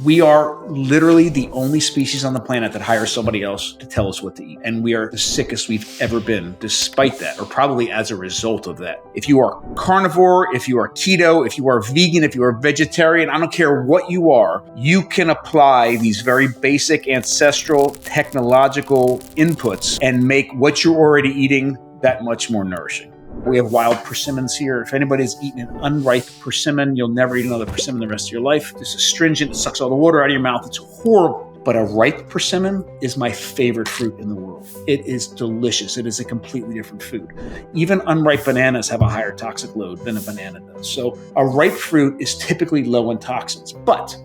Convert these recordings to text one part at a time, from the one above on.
We are literally the only species on the planet that hires somebody else to tell us what to eat. And we are the sickest we've ever been, despite that, or probably as a result of that. If you are carnivore, if you are keto, if you are vegan, if you are vegetarian, I don't care what you are, you can apply these very basic ancestral technological inputs and make what you're already eating that much more nourishing. We have wild persimmons here. If anybody's eaten an unripe persimmon, you'll never eat another persimmon the rest of your life. This is astringent. It sucks all the water out of your mouth. It's horrible. But a ripe persimmon is my favorite fruit in the world. It is delicious. It is a completely different food. Even unripe bananas have a higher toxic load than a banana does. So a ripe fruit is typically low in toxins. But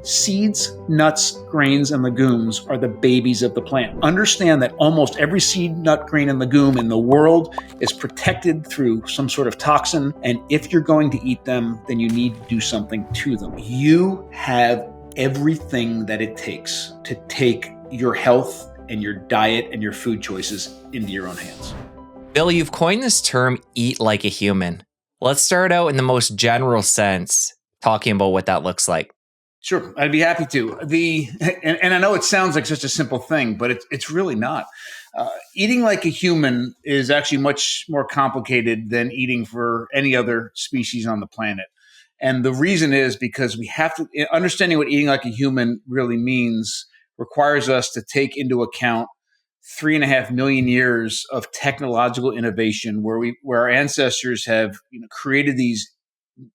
seeds, nuts, grains, and legumes are the babies of the plant. Understand that almost every seed, nut, grain, and legume in the world is protected through some sort of toxin. And if you're going to eat them, then you need to do something to them. You have everything that it takes to take your health and your diet and your food choices into your own hands. Bill, you've coined this term, eat like a human. Let's start out in the most general sense, talking about what that looks like. Sure, I'd be happy to. And I know it sounds like such a simple thing, but it's really not. Eating like a human is actually much more complicated than eating for any other species on the planet. And the reason is because we have to, understanding what eating like a human really means requires us to take into account 3.5 million years of technological innovation where our ancestors have created these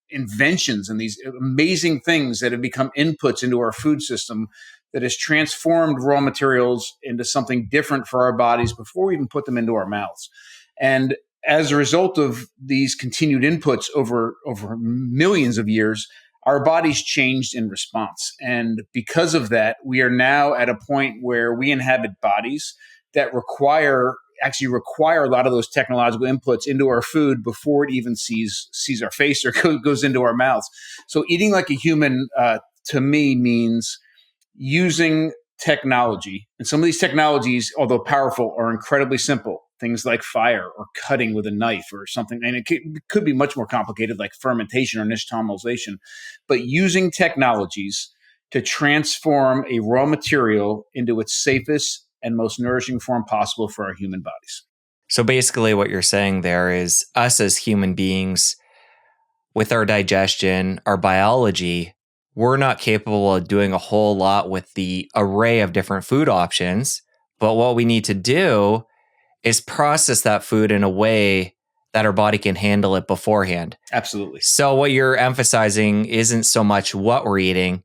inventions and these amazing things that have become inputs into our food system that has transformed raw materials into something different for our bodies before we even put them into our mouths. And as a result of these continued inputs over millions of years, our bodies changed in response. And because of that, we are now at a point where we inhabit bodies that require a lot of those technological inputs into our food before it even sees our face or goes into our mouths. So eating like a human, to me, means using technology. And some of these technologies, although powerful, are incredibly simple. Things like fire or cutting with a knife or something. And it could be much more complicated, like fermentation or nixtamalization. But using technologies to transform a raw material into its safest and most nourishing form possible for our human bodies. So basically what you're saying there is us as human beings, with our digestion, our biology, we're not capable of doing a whole lot with the array of different food options. But what we need to do is process that food in a way that our body can handle it beforehand. Absolutely. So what you're emphasizing isn't so much what we're eating,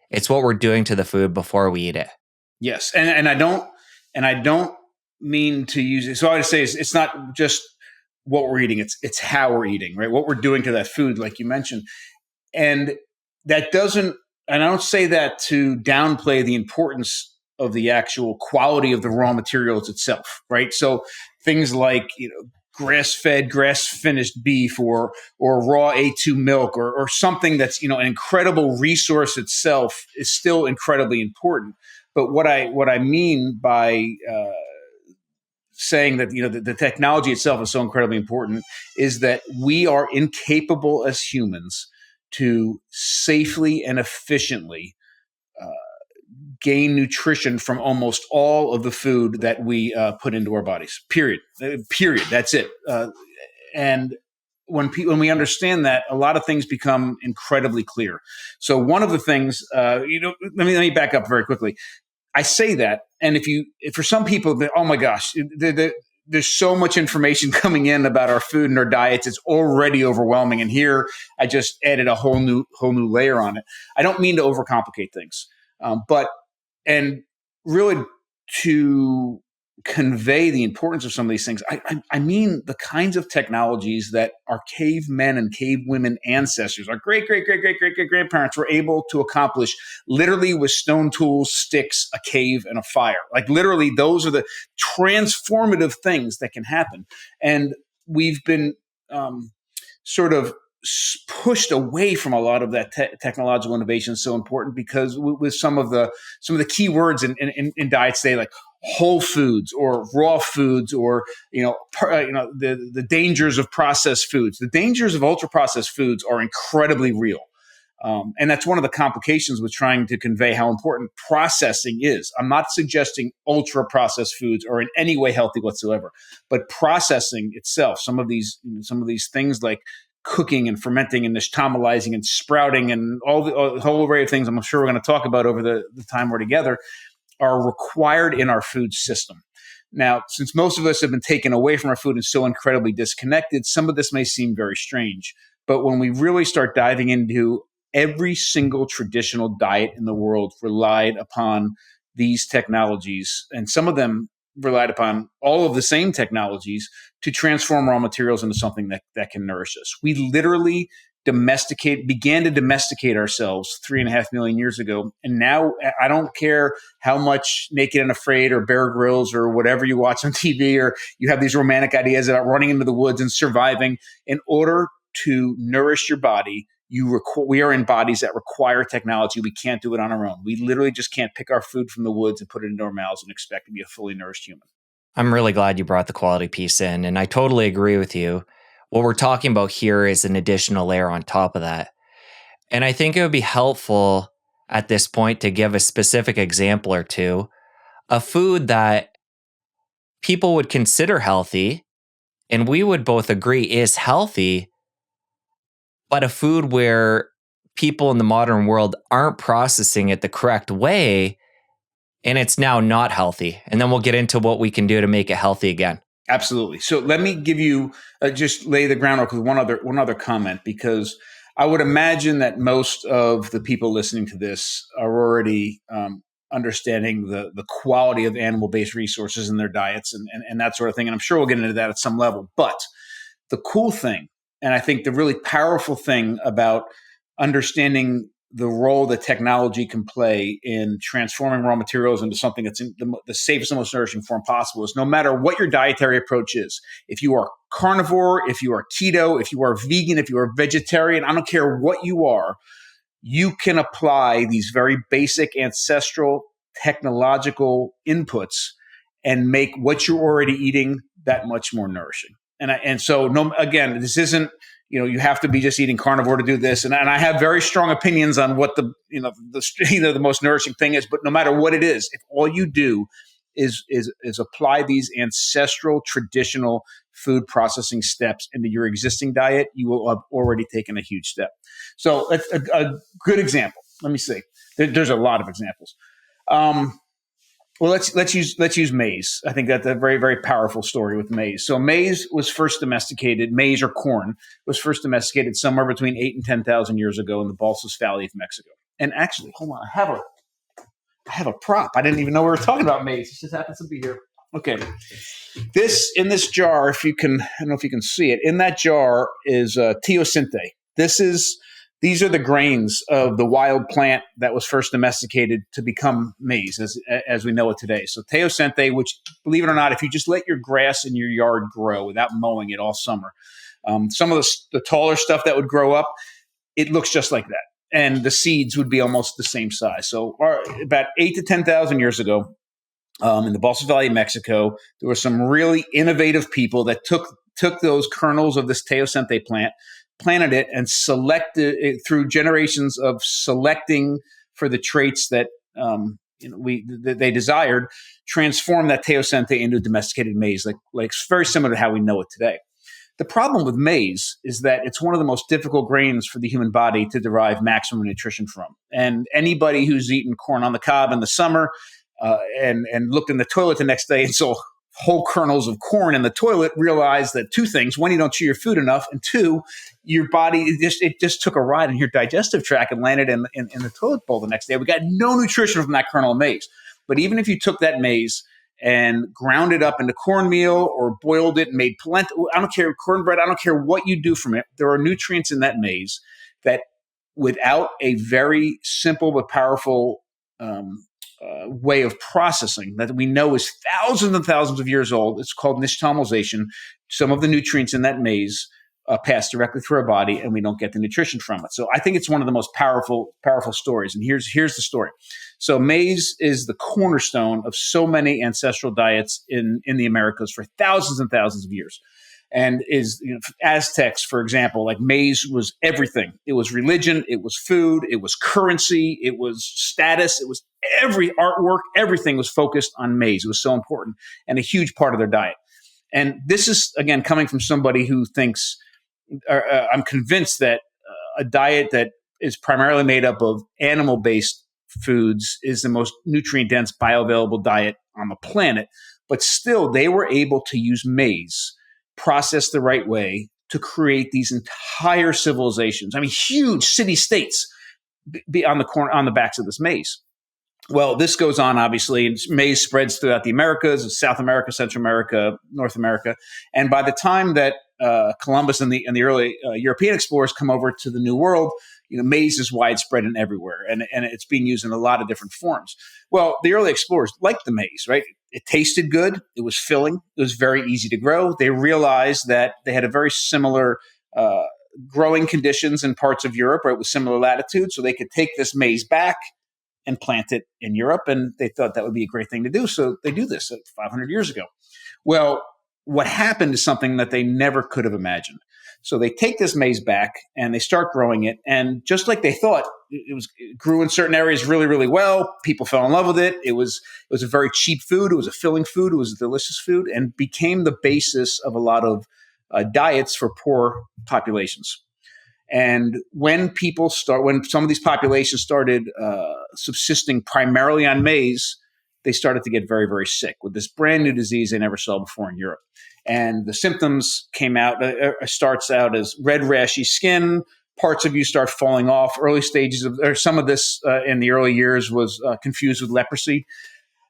it's what we're doing to the food before we eat it. Yes. And I don't mean to use it. So I would say it's not just what we're eating. It's how we're eating, right? What we're doing to that food, like you mentioned. And that doesn't, and I don't say that to downplay the importance of the actual quality of the raw materials itself, right? So things like, grass-fed, grass-finished beef or raw A2 milk or something that's, an incredible resource itself is still incredibly important. But what I mean by saying that the technology itself is so incredibly important is that we are incapable as humans to safely and efficiently gain nutrition from almost all of the food that we put into our bodies. Period. That's it. And when we understand that, a lot of things become incredibly clear. So one of the things, let me back up very quickly. I say that, and if for some people, oh my gosh, there's so much information coming in about our food and our diets, it's already overwhelming. And here, I just added a whole new layer on it. I don't mean to overcomplicate things, but really to convey the importance of some of these things, I mean the kinds of technologies that our cavemen and cavewomen ancestors, our great-great-great-great-great-grandparents were able to accomplish literally with stone tools, sticks, a cave, and a fire. Like literally those are the transformative things that can happen. And we've been sort of pushed away from a lot of that technological innovation is so important because with some of the key words in diets today, like whole foods or raw foods or the dangers of processed foods. The dangers of ultra processed foods are incredibly real. And that's one of the complications with trying to convey how important processing is. I'm not suggesting ultra processed foods are in any way healthy whatsoever, but processing itself, some of these things like cooking and fermenting and nixtamalizing and sprouting and a whole array of things I'm sure we're going to talk about over the time we're together, are required in our food system. Now, since most of us have been taken away from our food and so incredibly disconnected, some of this may seem very strange. But when we really start diving into every single traditional diet in the world relied upon these technologies, and some of them relied upon all of the same technologies to transform raw materials into something that can nourish us. We literally began to domesticate ourselves 3.5 million years ago. And now I don't care how much Naked and Afraid or Bear Grylls or whatever you watch on TV, or you have these romantic ideas about running into the woods and surviving. In order to nourish your body, we are in bodies that require technology. We can't do it on our own. We literally just can't pick our food from the woods and put it into our mouths and expect to be a fully nourished human. I'm really glad you brought the quality piece in, and I totally agree with you. What we're talking about here is an additional layer on top of that. And I think it would be helpful at this point to give a specific example or two, a food that people would consider healthy, and we would both agree is healthy, but a food where people in the modern world aren't processing it the correct way, and it's now not healthy. And then we'll get into what we can do to make it healthy again. Absolutely. So let me give you just lay the groundwork with one other comment, because I would imagine that most of the people listening to this are already understanding the quality of animal-based resources in their diets and that sort of thing. And I'm sure we'll get into that at some level. But the cool thing, and I think the really powerful thing about understanding the role that technology can play in transforming raw materials into something that's in the safest and most nourishing form possible, is no matter what your dietary approach is, if you are carnivore, if you are keto, if you are vegan, if you are vegetarian, I don't care what you are, you can apply these very basic ancestral technological inputs and make what you're already eating that much more nourishing. Again, this isn't, you have to be just eating carnivore to do this. And I have very strong opinions on what the most nourishing thing is. But no matter what it is, if all you do is apply these ancestral, traditional food processing steps into your existing diet, you will have already taken a huge step. So a good example. Let me see. There's a lot of examples. Well, let's use maize. I think that's a very, very powerful story with maize. So maize was first domesticated, maize or corn was first domesticated somewhere between 8,000 and 10,000 years ago in the Balsas Valley of Mexico. And actually, hold on, I have a prop. I didn't even know we were talking about maize. It just happens to be here. Okay. In this jar, I don't know if you can see it, in that jar is teosinte. These are the grains of the wild plant that was first domesticated to become maize as we know it today. So teosinte, which, believe it or not, if you just let your grass in your yard grow without mowing it all summer, some of the taller stuff that would grow up, it looks just like that. And the seeds would be almost the same size. So about 8,000 to 10,000 years ago, in the Balsas Valley of Mexico, there were some really innovative people that took those kernels of this teosinte plant, planted it, and selected it through generations of selecting for the traits that they desired, transformed that teosinte into domesticated maize, like very similar to how we know it today. The problem with maize is that it's one of the most difficult grains for the human body to derive maximum nutrition from. And anybody who's eaten corn on the cob in the summer and looked in the toilet the next day and saw whole kernels of corn in the toilet, realize that two things: one, you don't chew your food enough, and two, your body it just took a ride in your digestive tract and landed in the toilet bowl the next day. We got no nutrition from that kernel of maize. But even if you took that maize and ground it up into cornmeal or boiled it and made polenta, I don't care, cornbread, I don't care what you do from it, there are nutrients in that maize that, without a very simple but powerful way of processing that we know is thousands and thousands of years old, it's called nixtamalization. Some of the nutrients in that maize pass directly through our body, and we don't get the nutrition from it. So I think it's one of the most powerful stories. And here's the story. So maize is the cornerstone of so many ancestral diets in the Americas for thousands and thousands of years. And Aztecs, for example, like maize was everything. It was religion, it was food, it was currency, it was status, it was every artwork, everything was focused on maize. It was so important and a huge part of their diet. And this is, again, coming from somebody who thinks, I'm convinced that a diet that is primarily made up of animal-based foods is the most nutrient-dense bioavailable diet on the planet. But still, they were able to use maize, processed the right way, to create these entire civilizations. I mean, huge city-states be on the backs of this maize. Well, this goes on, obviously, and maize spreads throughout the Americas, South America, Central America, North America. And by the time that Columbus and the early European explorers come over to the New World, maize is widespread and everywhere, and it's being used in a lot of different forms. Well, the early explorers liked the maize, right? It tasted good. It was filling. It was very easy to grow. They realized that they had a very similar growing conditions in parts of Europe, right, with similar latitude, so they could take this maize back and plant it in Europe, and they thought that would be a great thing to do. So they do this 500 years ago. Well, what happened is something that they never could have imagined. So they take this maize back and they start growing it, and just like they thought, it grew in certain areas really, really well. People fell in love with it. It was a very cheap food. It was a filling food. It was a delicious food, and became the basis of a lot of diets for poor populations. And when some of these populations started subsisting primarily on maize, they started to get very, very sick with this brand new disease they never saw before in Europe. And the symptoms starts out as red, rashy skin. Parts of you start falling off. Early stages or some of this in the early years was confused with leprosy.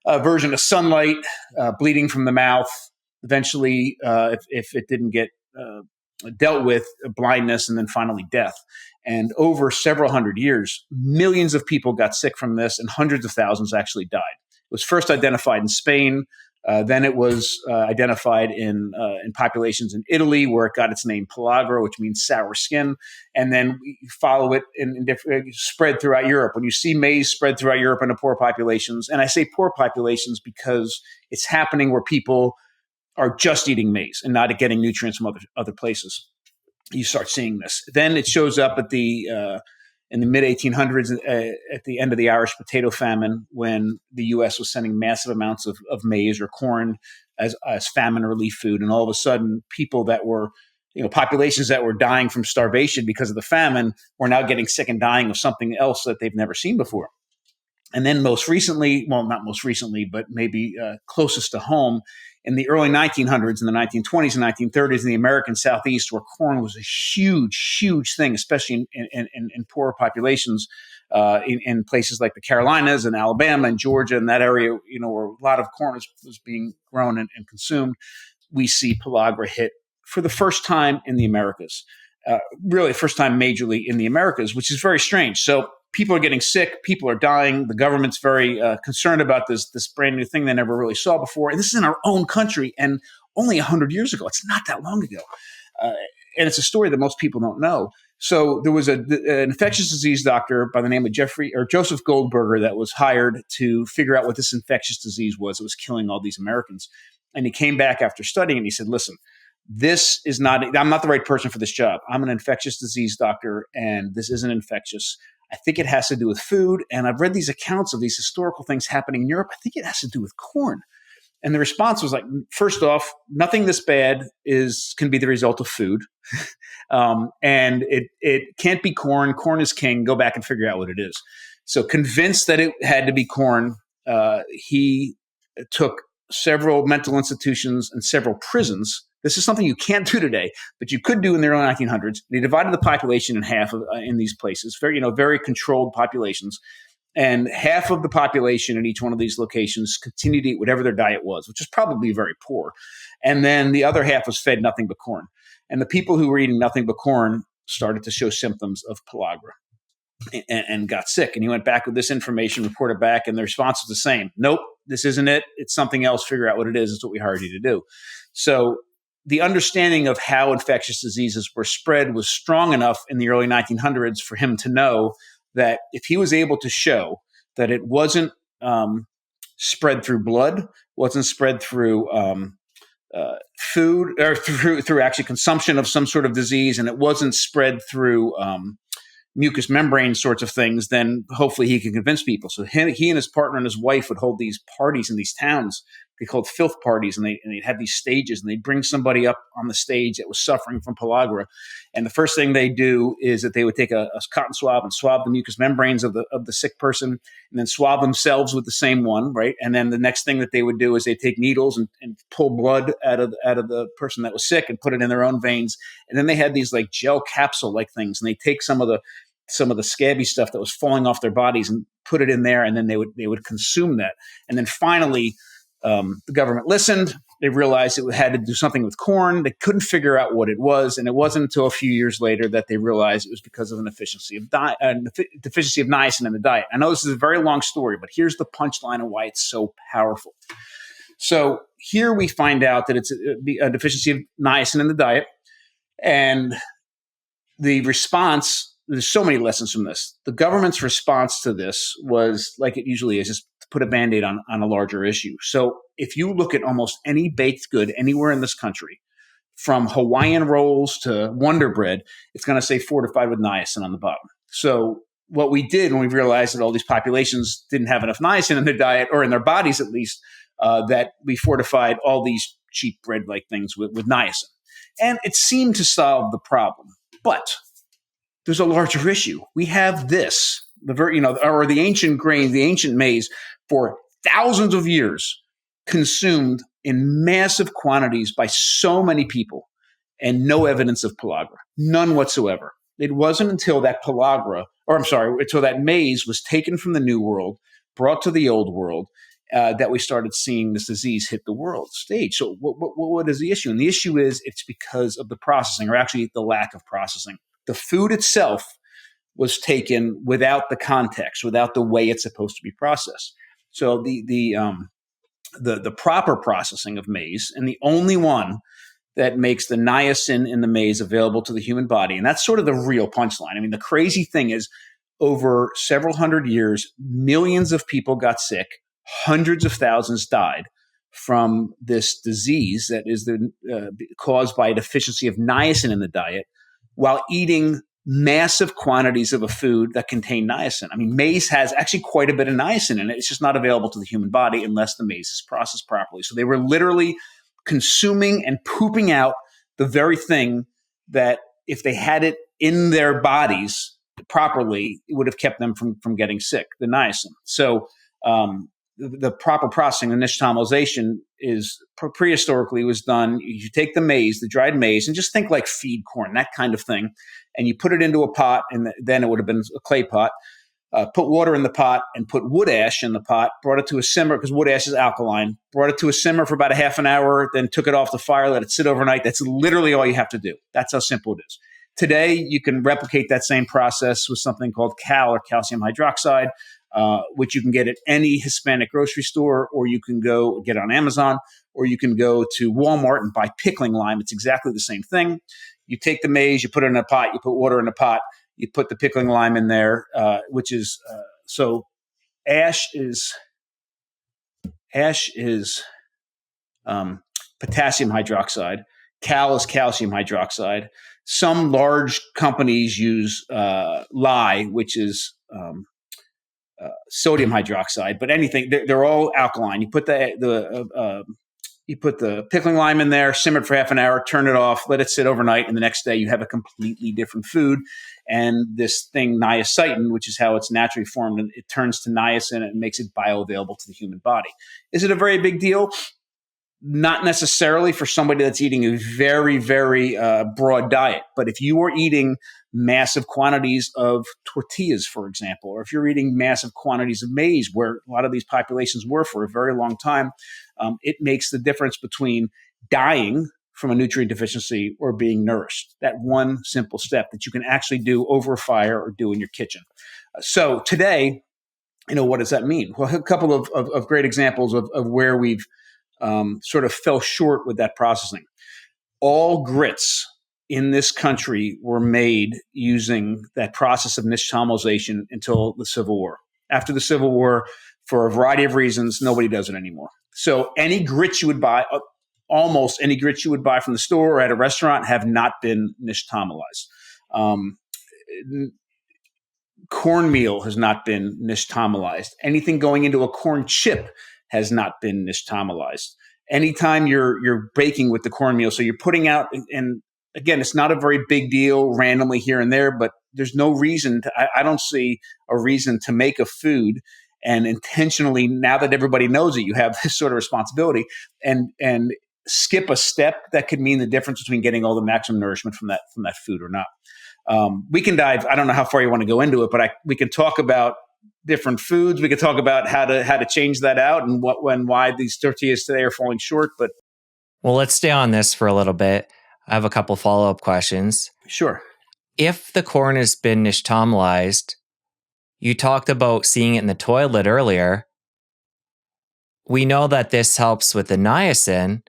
Version of sunlight, bleeding from the mouth. Eventually, if it didn't get dealt with, blindness, and then finally death. And over several hundred years, millions of people got sick from this, and hundreds of thousands actually died. It was first identified in Spain. Then it was identified in populations in Italy, where it got its name pellagra, which means sour skin. And then we follow it spread throughout Europe. When you see maize spread throughout Europe into poor populations, and I say poor populations because it's happening where people are just eating maize and not getting nutrients from other places. You start seeing this. Then it shows up in the mid 1800s, at the end of the Irish potato famine, when the U.S. was sending massive amounts of maize or corn as famine relief food, and all of a sudden, people that were, populations that were dying from starvation because of the famine were now getting sick and dying of something else that they've never seen before. And then most recently, well, not most recently, but maybe closest to home, in the early 1900s, in the 1920s and 1930s, in the American Southeast, where corn was a huge, huge thing, especially in poorer populations, in places like the Carolinas and Alabama and Georgia and that area, where a lot of corn was being grown and consumed, we see pellagra hit for the first time in the Americas. Really, first time majorly in the Americas, which is very strange. So people are getting sick, people are dying. The government's very concerned about this brand new thing they never really saw before. And this is in our own country, and only 100 years ago. It's not that long ago. And it's a story that most people don't know. So there was an infectious disease doctor by the name of Joseph Goldberger that was hired to figure out what this infectious disease was. It was killing all these Americans. And he came back after studying, and he said, listen, I'm not the right person for this job. I'm an infectious disease doctor, and this isn't infectious. I think it has to do with food. And I've read these accounts of these historical things happening in Europe. I think it has to do with corn. And the response was like, first off, nothing this bad can be the result of food. And it can't be corn. Corn is king. Go back and figure out what it is. So convinced that it had to be corn, he took several mental institutions and several prisons. This is something you can't do today, but you could do in the early 1900s. They divided the population in half in these places, very controlled populations. And half of the population in each one of these locations continued to eat whatever their diet was, which is probably very poor. And then the other half was fed nothing but corn. And the people who were eating nothing but corn started to show symptoms of pellagra and got sick. And he went back with this information, reported back, and the response was the same. Nope, this isn't it. It's something else. Figure out what it is. It's what we hired you to do. So the understanding of how infectious diseases were spread was strong enough in the early 1900s for him to know that if he was able to show that it wasn't spread through blood, wasn't spread through food or through actually consumption of some sort of disease, and it wasn't spread through mucous membrane sorts of things, then hopefully he can convince people. So he and his partner and his wife would hold these parties in these towns. They called filth parties, and they'd have these stages, and they'd bring somebody up on the stage that was suffering from pellagra. And the first thing they do is that they would take a cotton swab and swab the mucous membranes of the sick person, and then swab themselves with the same one, right? And then the next thing that they would do is they take needles and pull blood out of the person that was sick and put it in their own veins. And then they had these like gel capsule like things, and they take some of the scabby stuff that was falling off their bodies and put it in there, and then they would consume that. And then finally, the government listened. They realized it had to do something with corn. They couldn't figure out what it was, and it wasn't until a few years later that they realized it was because of an deficiency of niacin in the diet. I know this is a very long story, but here's the punchline of why it's so powerful. So here we find out that it's a deficiency of niacin in the diet, and the response. There's so many lessons from this. The government's response to this was, like it usually is, just to put a Band-Aid on a larger issue. So if you look at almost any baked good anywhere in this country, from Hawaiian rolls to Wonder Bread, it's going to say fortified with niacin on the bottom. So what we did when we realized that all these populations didn't have enough niacin in their diet, or in their bodies at least, that we fortified all these cheap bread-like things with niacin. And it seemed to solve the problem. But there's a larger issue. We have this, the ancient grain, the ancient maize, for thousands of years, consumed in massive quantities by so many people, and no evidence of pellagra, none whatsoever. It wasn't until that until that maize was taken from the New World, brought to the Old World, that we started seeing this disease hit the world stage. So what is the issue? And the issue is it's because of the processing, or actually the lack of processing. The food itself was taken without the context, without the way it's supposed to be processed. So the proper processing of maize, and the only one that makes the niacin in the maize available to the human body, and that's sort of the real punchline. I mean, the crazy thing is, over several hundred years, millions of people got sick, hundreds of thousands died from this disease that is caused by a deficiency of niacin in the diet, while eating massive quantities of a food that contain niacin. I mean, maize has actually quite a bit of niacin in it. It's just not available to the human body unless the maize is processed properly. So they were literally consuming and pooping out the very thing that, if they had it in their bodies properly, it would have kept them from getting sick, the niacin. So the proper processing, the nixtamalization, is prehistorically was done. You take the maize, the dried maize, and just think like feed corn, that kind of thing, and you put it into a pot, and then it would have been a clay pot. Put water in the pot and put wood ash in the pot, brought it to a simmer because wood ash is alkaline, brought it to a simmer for about a half an hour, then took it off the fire, let it sit overnight. That's literally all you have to do. That's how simple it is. Today, you can replicate that same process with something called cal, or calcium hydroxide, which you can get at any Hispanic grocery store, or you can go get it on Amazon, or you can go to Walmart and buy pickling lime. It's exactly the same thing. You take the maize, you put it in a pot, you put water in a pot, you put the pickling lime in there, which is so ash is potassium hydroxide. Cal is calcium hydroxide. Some large companies use lye, which is sodium hydroxide, but anything, they're all alkaline. You put the pickling lime in there, simmer it for half an hour, turn it off, let it sit overnight, and the next day you have a completely different food. And this thing, niacin, which is how it's naturally formed, and it turns to niacin and makes it bioavailable to the human body. Is it a very big deal? Not necessarily for somebody that's eating a very, very broad diet. But if you are eating massive quantities of tortillas, for example, or if you're eating massive quantities of maize, where a lot of these populations were for a very long time, it makes the difference between dying from a nutrient deficiency or being nourished. That one simple step that you can actually do over a fire or do in your kitchen. So today, what does that mean? Well, a couple of great examples of where we've sort of fell short with that processing. All grits in this country were made using that process of nixtamalization until the Civil War. After the Civil War, for a variety of reasons, nobody does it anymore. So any grits you would buy, almost any grits you would buy from the store or at a restaurant have not been nixtamalized. Cornmeal has not been nixtamalized. Anything going into a corn chip has not been nixtamalized. Anytime you're baking with the cornmeal, so you're putting out, and again, it's not a very big deal randomly here and there, but there's no reason to, I don't see a reason to make a food and intentionally, now that everybody knows it, you have this sort of responsibility and skip a step that could mean the difference between getting all the maximum nourishment from that food or not. We can dive. I don't know how far you want to go into it, but we can talk about different foods. We could talk about how to change that out and why these tortillas today are falling short. But well, let's stay on this for a little bit. I have a couple follow-up questions. Sure. If the corn has been nixtamalized, you talked about seeing it in the toilet earlier. We know that this helps with the niacin,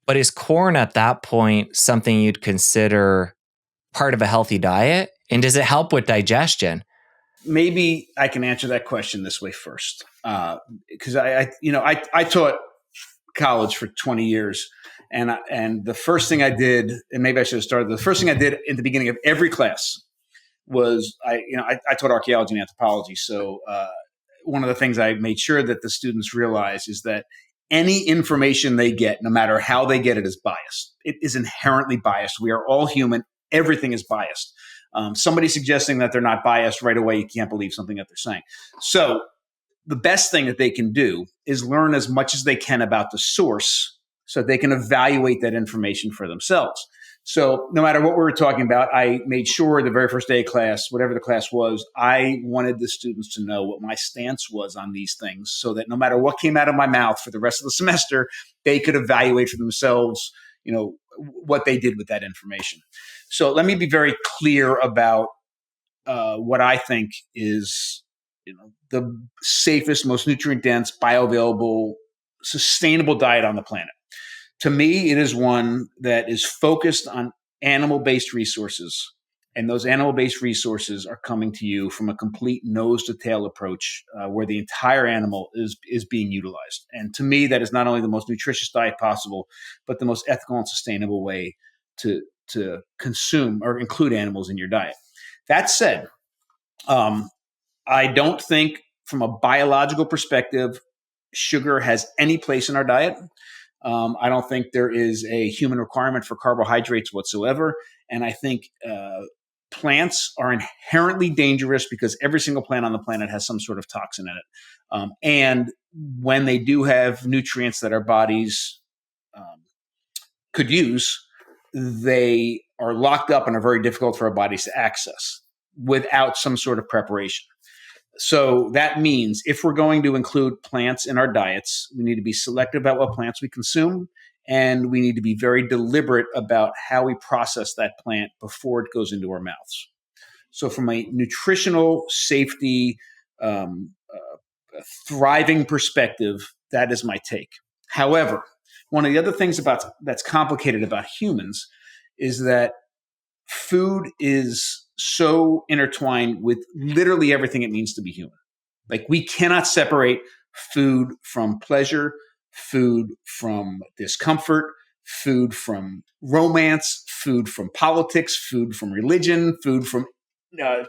but is corn at that point something you'd consider part of a healthy diet? And does it help with digestion? Maybe I can answer that question this way first, because I taught college for 20 years, and the first thing I did, and maybe I should have started. The first thing I did in the beginning of every class was I taught archaeology and anthropology, so one of the things I made sure that the students realize is that any information they get, no matter how they get it, is biased. It is inherently biased. We are all human. Everything is biased. Somebody suggesting that they're not biased right away, you can't believe something that they're saying. So the best thing that they can do is learn as much as they can about the source so they can evaluate that information for themselves. So no matter what we were talking about, I made sure the very first day of class, whatever the class was, I wanted the students to know what my stance was on these things so that no matter what came out of my mouth for the rest of the semester, they could evaluate for themselves, what they did with that information. So let me be very clear about what I think is, the safest, most nutrient-dense, bioavailable, sustainable diet on the planet. To me, it is one that is focused on animal-based resources, and those animal-based resources are coming to you from a complete nose-to-tail approach where the entire animal is being utilized. And to me, that is not only the most nutritious diet possible, but the most ethical and sustainable way to consume or include animals in your diet. That said, I don't think from a biological perspective, sugar has any place in our diet. I don't think there is a human requirement for carbohydrates whatsoever. And I think plants are inherently dangerous because every single plant on the planet has some sort of toxin in it. And when they do have nutrients that our bodies could use, they are locked up and are very difficult for our bodies to access without some sort of preparation. So that means if we're going to include plants in our diets, we need to be selective about what plants we consume, and we need to be very deliberate about how we process that plant before it goes into our mouths. So from a nutritional safety, thriving perspective, that is my take. However, one of the other things that's complicated about humans is that food is so intertwined with literally everything it means to be human. Like we cannot separate food from pleasure, food from discomfort, food from romance, food from politics, food from religion, food from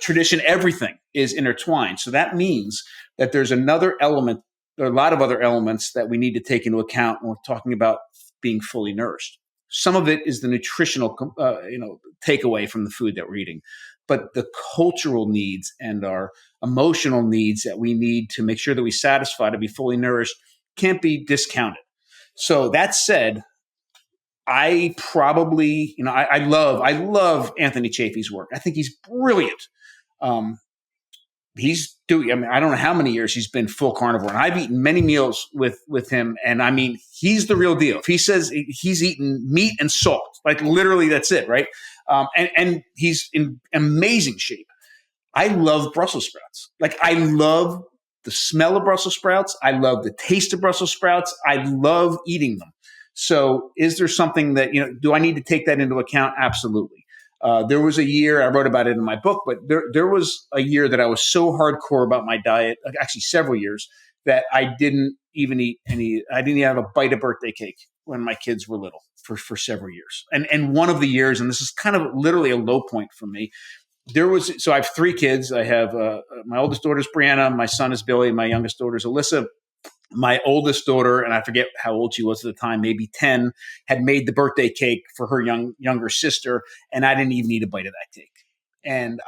tradition. Everything is intertwined. So that means that there's another element, there are a lot of other elements that we need to take into account when we're talking about being fully nourished. Some of it is the nutritional, takeaway from the food that we're eating, but the cultural needs and our emotional needs that we need to make sure that we satisfy to be fully nourished can't be discounted. So that said, I probably, I love Anthony Chaffee's work. I think he's brilliant. He's doing, I don't know how many years he's been full carnivore, and I've eaten many meals with him. And I mean, he's the real deal. If he says he's eaten meat and salt, like literally that's it. Right. And he's in amazing shape. I love Brussels sprouts. Like I love the smell of Brussels sprouts. I love the taste of Brussels sprouts. I love eating them. So is there something that, do I need to take that into account? Absolutely. There was a year, I wrote about it in my book, but there was a year that I was so hardcore about my diet, actually several years, that I didn't even eat I didn't even have a bite of birthday cake. when my kids were little for several years. And one of the years, and this is kind of literally a low point for me, so I have three kids. I have my oldest daughter is Brianna, my son is Billy, my youngest daughter is Alyssa. My oldest daughter, and I forget how old she was at the time, maybe 10, had made the birthday cake for her younger sister, and I didn't even eat a bite of that cake. And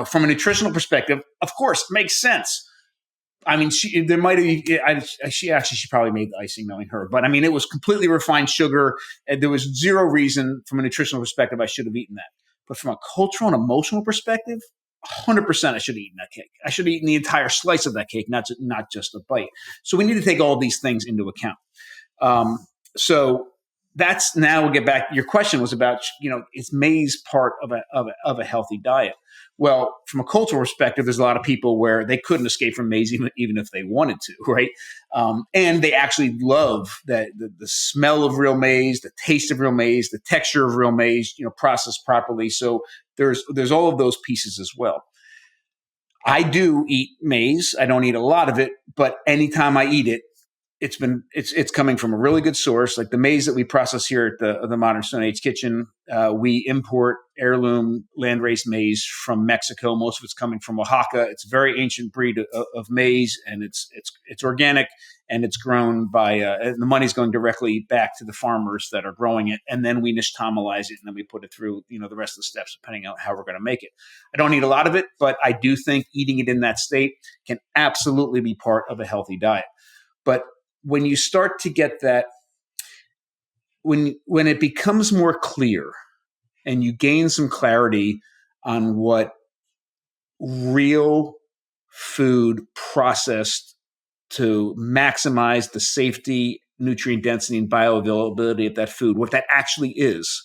from a nutritional perspective, of course, it makes sense. I mean, she probably made the icing, knowing her. But I mean, it was completely refined sugar, and there was zero reason from a nutritional perspective I should have eaten that. But from a cultural and emotional perspective, 100% I should have eaten that cake. I should have eaten the entire slice of that cake, not just a bite. So we need to take all these things into account. So that's, now we'll get back. Your question was about, is maize part of a healthy diet? Well, from a cultural perspective, there's a lot of people where they couldn't escape from maize even if they wanted to, right? And they actually love the smell of real maize, the taste of real maize, the texture of real maize, processed properly. So there's all of those pieces as well. I do eat maize. I don't eat a lot of it, but anytime I eat it, it's coming from a really good source. Like the maize that we process here at the Modern Stone Age Kitchen, we import heirloom landrace maize from Mexico. Most of it's coming from Oaxaca. It's a very ancient breed of maize, and it's organic, and it's grown by and the money's going directly back to the farmers that are growing it, and then we nixtamalize it, and then we put it through the rest of the steps depending on how we're going to make it. I don't eat a lot of it, but I do think eating it in that state can absolutely be part of a healthy diet. But when you start to get that, when it becomes more clear and you gain some clarity on what real food processed to maximize the safety, nutrient density, and bioavailability of that food, what that actually is,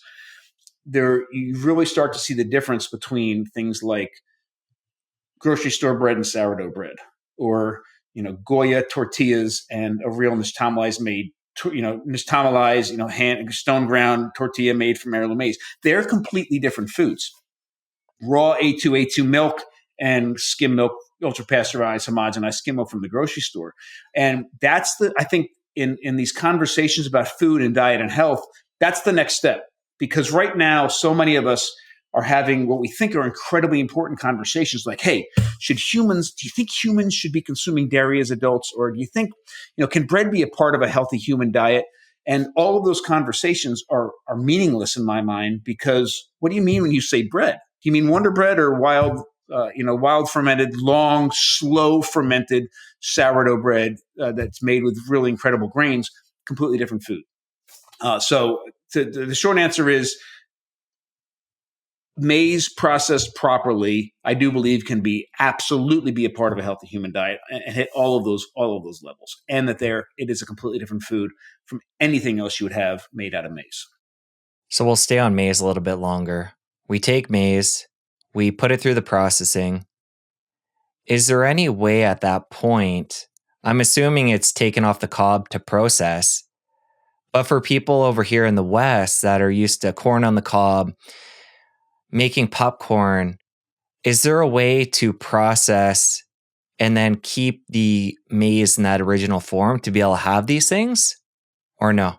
you really start to see the difference between things like grocery store bread and sourdough bread, or Goya tortillas and a real nixtamalized stone ground tortilla made from heirloom maize. They're completely different foods. Raw A2 milk and skim milk, ultra pasteurized, homogenized skim milk from the grocery store. And that's I think in these conversations about food and diet and health, that's the next step. Because right now, so many of us are having what we think are incredibly important conversations like, hey, do you think humans should be consuming dairy as adults? Or do you think, can bread be a part of a healthy human diet? And all of those conversations are meaningless in my mind, because what do you mean when you say bread? Do you mean Wonder Bread or wild fermented, long, slow fermented sourdough bread that's made with really incredible grains? Completely different food. So the short answer is, maize processed properly, I do believe, can absolutely be a part of a healthy human diet and hit all of those levels, and that it is a completely different food from anything else you would have made out of maize. So we'll stay on maize a little bit longer. We take maize, we put it through the processing. Is there any way at that point, I'm assuming it's taken off the cob to process, but for people over here in the West that are used to corn on the cob, making popcorn, is there a way to process and then keep the maize in that original form to be able to have these things, or no?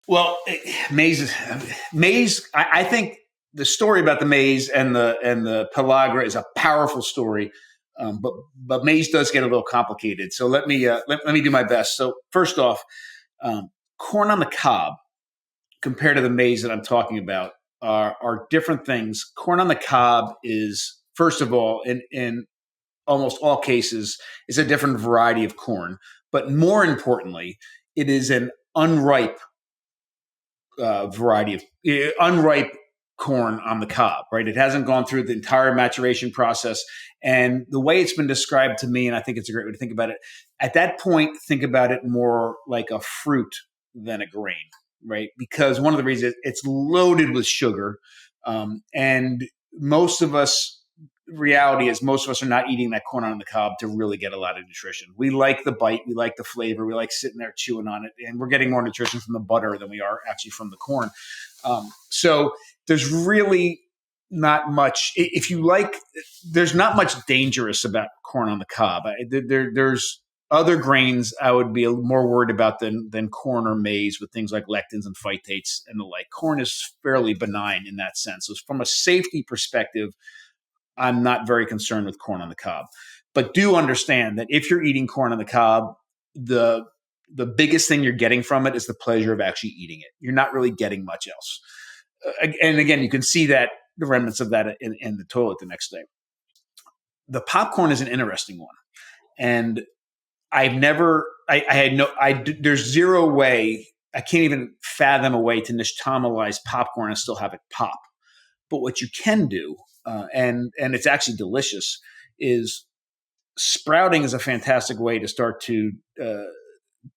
Well, maize. I think the story about the maize and the pellagra is a powerful story, but maize does get a little complicated. So let me do my best. So first off, corn on the cob compared to the maize that I'm talking about are different things. Corn on the cob is, first of all, in almost all cases, is a different variety of corn. But more importantly, it is an unripe unripe corn on the cob, right? It hasn't gone through the entire maturation process. And the way it's been described to me, and I think it's a great way to think about it, at that point, think about it more like a fruit than a grain. Right? Because one of the reasons it's loaded with sugar. And reality is most of us are not eating that corn on the cob to really get a lot of nutrition. We like the bite, we like the flavor, we like sitting there chewing on it, and we're getting more nutrition from the butter than we are actually from the corn. So there's really not much, there's not much dangerous about corn on the cob. There's Other grains I would be more worried about than corn or maize, with things like lectins and phytates and the like. Corn is fairly benign in that sense. So from a safety perspective, I'm not very concerned with corn on the cob. But do understand that if you're eating corn on the cob, the biggest thing you're getting from it is the pleasure of actually eating it. You're not really getting much else. And again, you can see that the remnants of that in the toilet the next day. The popcorn is an interesting one. And there's zero way, I can't even fathom a way to nixtamalize popcorn and still have it pop. But what you can do, and it's actually delicious, is sprouting is a fantastic way to start to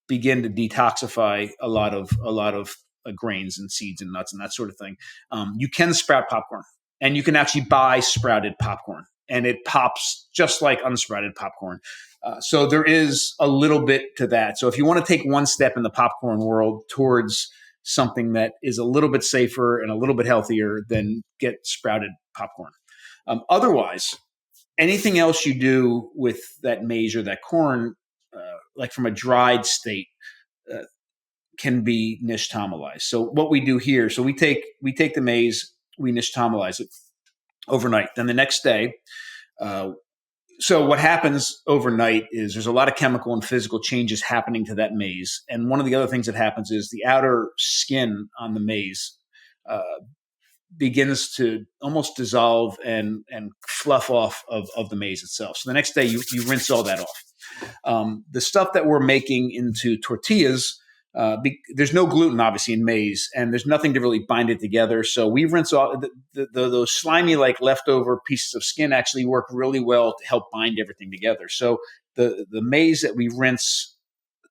begin to detoxify a lot of grains and seeds and nuts and that sort of thing. You can sprout popcorn, and you can actually buy sprouted popcorn, and it pops just like unsprouted popcorn. So there is a little bit to that. So if you want to take one step in the popcorn world towards something that is a little bit safer and a little bit healthier, then get sprouted popcorn. Otherwise, anything else you do with that maize or that corn, like from a dried state, can be nixtamalized. So what we do here, so we take the maize, we nixtamalize it overnight. Then the next day, so what happens overnight is there's a lot of chemical and physical changes happening to that maize. And one of the other things that happens is the outer skin on the maize begins to almost dissolve and fluff off of the maize itself. So the next day you rinse all that off. The stuff that we're making into tortillas, there's no gluten obviously in maize, and there's nothing to really bind it together. So we rinse off those slimy like leftover pieces of skin actually work really well to help bind everything together. So the maize that we rinse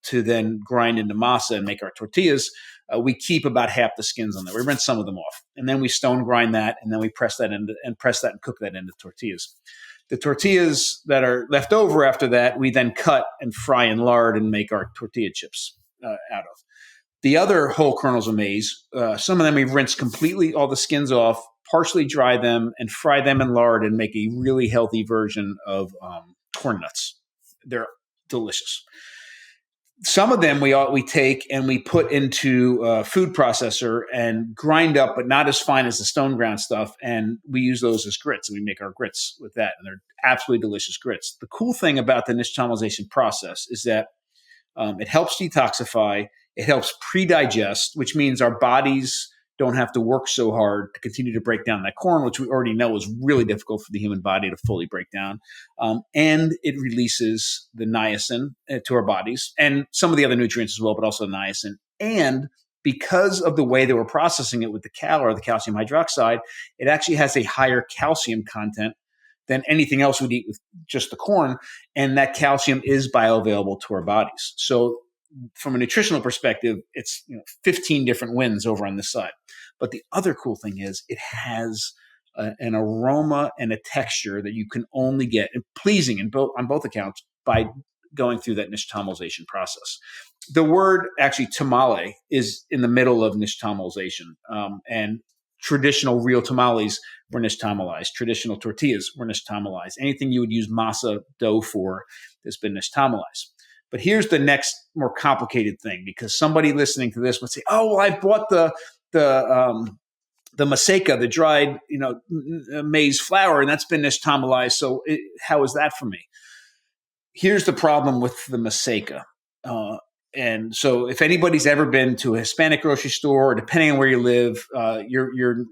to then grind into masa and make our tortillas, we keep about half the skins on there. We rinse some of them off, and then we stone grind that, and then we press that and cook that into tortillas. The tortillas that are left over after that, we then cut and fry in lard and make our tortilla chips out of. The other whole kernels of maize, some of them we rinse completely all the skins off, partially dry them, and fry them in lard and make a really healthy version of corn nuts. They're delicious. Some of them we take and we put into a food processor and grind up, but not as fine as the stone ground stuff. And we use those as grits, and we make our grits with that. And they're absolutely delicious grits. The cool thing about the nixtamalization process is that it helps detoxify. It helps pre-digest, which means our bodies don't have to work so hard to continue to break down that corn, which we already know is really difficult for the human body to fully break down. And it releases the niacin to our bodies and some of the other nutrients as well, but also niacin. And because of the way that we're processing it with the cal or the calcium hydroxide, it actually has a higher calcium content than anything else we'd eat with just the corn. And that calcium is bioavailable to our bodies. So from a nutritional perspective, it's 15 different wins over on this side. But the other cool thing is it has an aroma and a texture that you can only get, and pleasing on both accounts, by going through that nixtamalization process. The word actually tamale is in the middle of nixtamalization, and traditional real tamales were nixtamalized. Traditional tortillas were nixtamalized. Anything you would use masa dough for has been nixtamalized. But here's the next more complicated thing, because somebody listening to this would say, "Oh, well, I bought the maseca, the dried maize flour, and that's been nixtamalized. So how is that for me?" Here's the problem with the maseca. And so if anybody's ever been to a Hispanic grocery store, or depending on where you live, your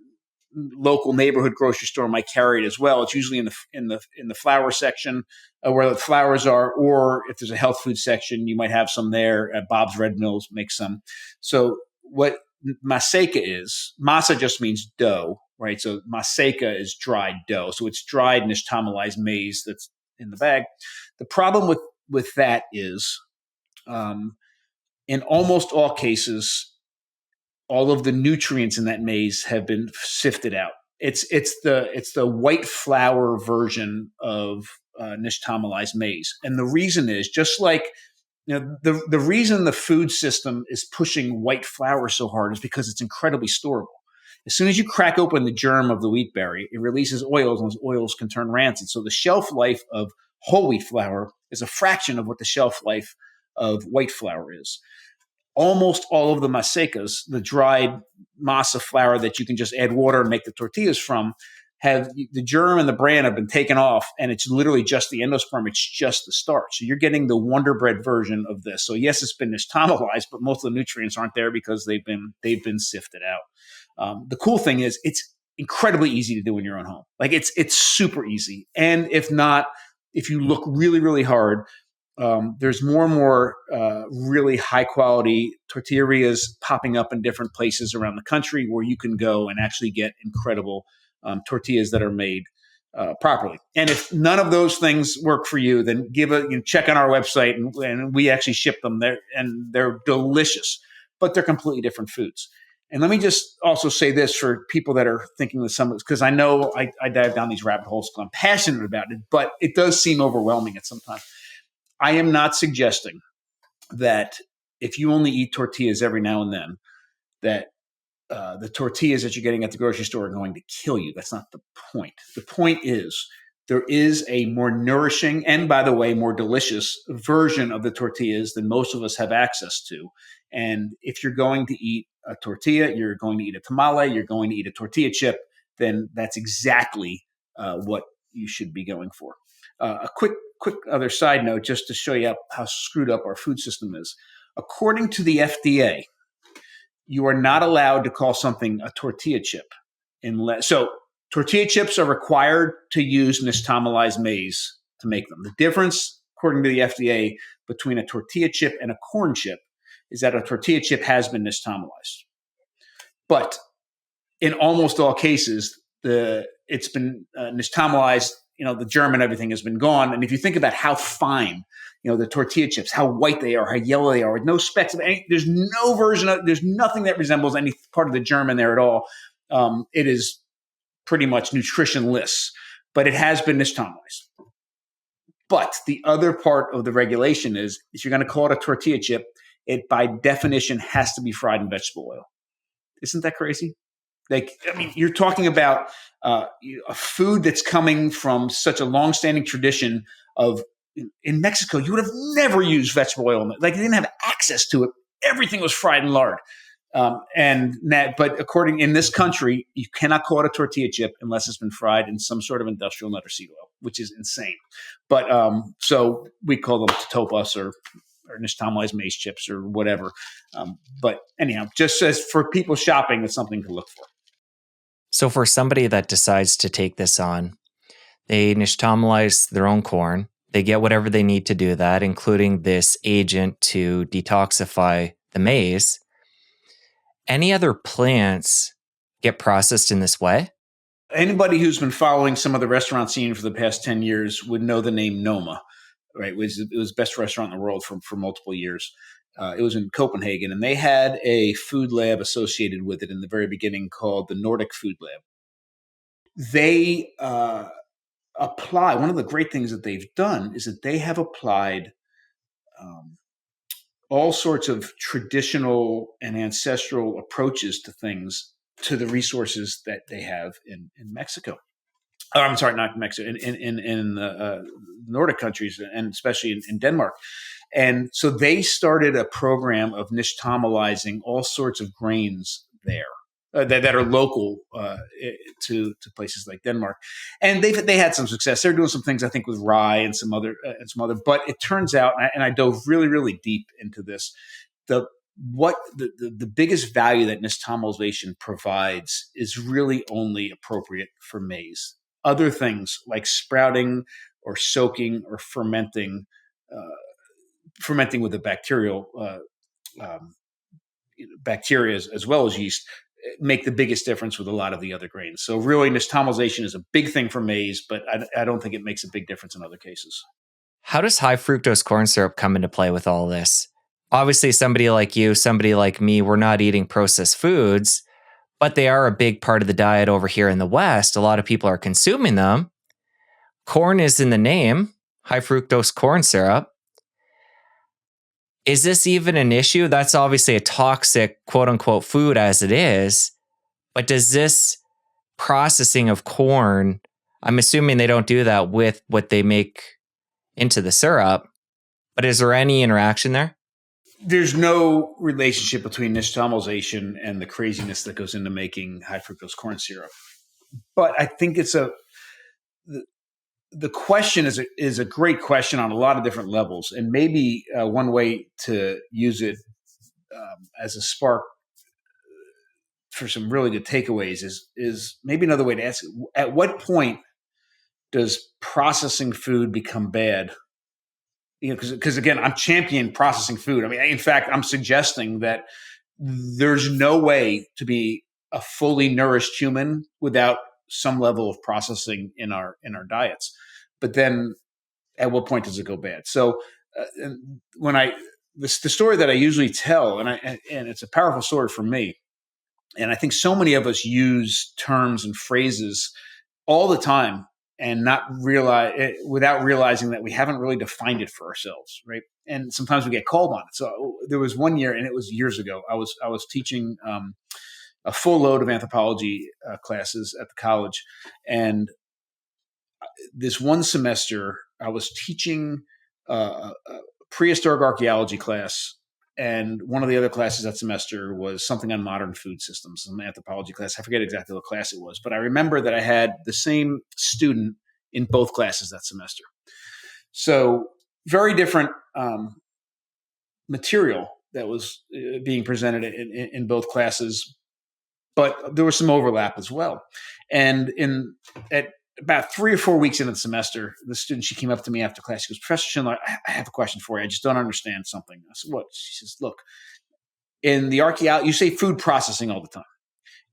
local neighborhood grocery store might carry it as well. It's usually in the flour section where the flowers are, or if there's a health food section, you might have some there. At Bob's Red Mills makes some. So what maseca is, masa just means dough, right? So maseca is dried dough. So it's dried nixtamalized maize that's in the bag. The problem with that is, in almost all cases, all of the nutrients in that maize have been sifted out. It's the white flour version of nixtamalized maize, and the reason is just like the reason the food system is pushing white flour so hard is because it's incredibly storable. As soon as you crack open the germ of the wheat berry, it releases oils, and those oils can turn rancid. So the shelf life of whole wheat flour is a fraction of what the shelf life of white flour is. Almost all of the masecas, the dried masa flour that you can just add water and make the tortillas from, have the germ and the bran have been taken off, and it's literally just the endosperm. It's just the starch. So you're getting the Wonder Bread version of this. So yes, it's been nixtamalized, but most of the nutrients aren't there because they've been sifted out. The cool thing is it's incredibly easy to do in your own home. Like it's super easy. And if you look really, really hard, there's more and more really high quality tortillerias popping up in different places around the country where you can go and actually get incredible tortillas that are made properly. And if none of those things work for you, then check on our website, and we actually ship them there, and they're delicious, but they're completely different foods. And let me just also say this for people that are thinking of some of this, because I know I dive down these rabbit holes because I'm passionate about it, but it does seem overwhelming at some time. I am not suggesting that if you only eat tortillas every now and then, that the tortillas that you're getting at the grocery store are going to kill you. That's not the point. The point is there is a more nourishing and, by the way, more delicious version of the tortillas than most of us have access to. And if you're going to eat a tortilla, you're going to eat a tamale, you're going to eat a tortilla chip, then that's exactly what you should be going for. A quick other side note, just to show you how screwed up our food system is. According to the FDA, you are not allowed to call something a tortilla chip so tortilla chips are required to use nixtamalized maize to make them. The difference, according to the FDA, between a tortilla chip and a corn chip is that a tortilla chip has been nixtamalized. But in almost all cases, it's been nixtamalized. The germ and everything has been gone. And if you think about how fine, the tortilla chips, how white they are, how yellow they are, with no specks of any, there's nothing that resembles any part of the germ in there at all. It is pretty much nutritionless, but it has been nixtamalized. But the other part of the regulation is if you're going to call it a tortilla chip, it by definition has to be fried in vegetable oil. Isn't that crazy? You're talking about a food that's coming from such a long-standing tradition of, in Mexico, you would have never used vegetable oil. They didn't have access to it. Everything was fried in lard. But in this country, you cannot call it a tortilla chip unless it's been fried in some sort of industrial nut or seed oil, which is insane. But so we call them topas or nixtamalized maize chips or whatever. But anyhow, just as for people shopping, it's something to look for. So for somebody that decides to take this on, they nixtamalize their own corn. They get whatever they need to do that, including this agent to detoxify the maize. Any other plants get processed in this way? Anybody who's been following some of the restaurant scene for the past 10 years would know the name Noma, right? It was best restaurant in the world for multiple years. It was in Copenhagen, and they had a food lab associated with it in the very beginning called the Nordic Food Lab. They apply, one of the great things that they've done is that they have applied all sorts of traditional and ancestral approaches to things, to the resources that they have in Mexico. I'm sorry, not Mexico, in the Nordic countries, and especially in Denmark. And so they started a program of nixtamalizing all sorts of grains there that are local to places like Denmark. And they had some success. They're doing some things, I think, with rye and some other. But it turns out, and I dove really, really deep into this, the biggest value that nixtamalization provides is really only appropriate for maize. Other things like sprouting or soaking or fermenting with the bacterial bacteria as well as yeast make the biggest difference with a lot of the other grains. So really, nixtamalization is a big thing for maize, but I don't think it makes a big difference in other cases. How does high fructose corn syrup come into play with all this? Obviously, somebody like you, somebody like me, we're not eating processed foods, but they are a big part of the diet over here in the West. A lot of people are consuming them. Corn is in the name, high fructose corn syrup. Is this even an issue? That's obviously a toxic, quote unquote, food as it is. But does this processing of corn, I'm assuming they don't do that with what they make into the syrup. But is there any interaction there? There's no relationship between nixtamalization and the craziness that goes into making high fructose corn syrup. But I think the question is a great question on a lot of different levels, and maybe one way to use it as a spark for some really good takeaways is maybe another way to ask it. At what point does processing food become bad? Because again, I'm championing processing food. I mean, in fact, I'm suggesting that there's no way to be a fully nourished human without some level of processing in our diets. But then, at what point does it go bad? So, when the story that I usually tell, and it's a powerful story for me, and I think so many of us use terms and phrases all the time and not realize without realizing that we haven't really defined it for ourselves, right? And sometimes we get called on it. So there was one year, and it was years ago. I was teaching a full load of anthropology classes at the college, and this one semester I was teaching a prehistoric archaeology class. And one of the other classes that semester was something on modern food systems, an anthropology class. I forget exactly what class it was, but I remember that I had the same student in both classes that semester. So very different material that was being presented in both classes, but there was some overlap as well. And at about 3 or 4 weeks into the semester, the student, she came up to me after class. She goes, "Professor Schindler, I have a question for you. I just don't understand something." I said, "What?" She says, "Look, in the archaeology, you say food processing all the time.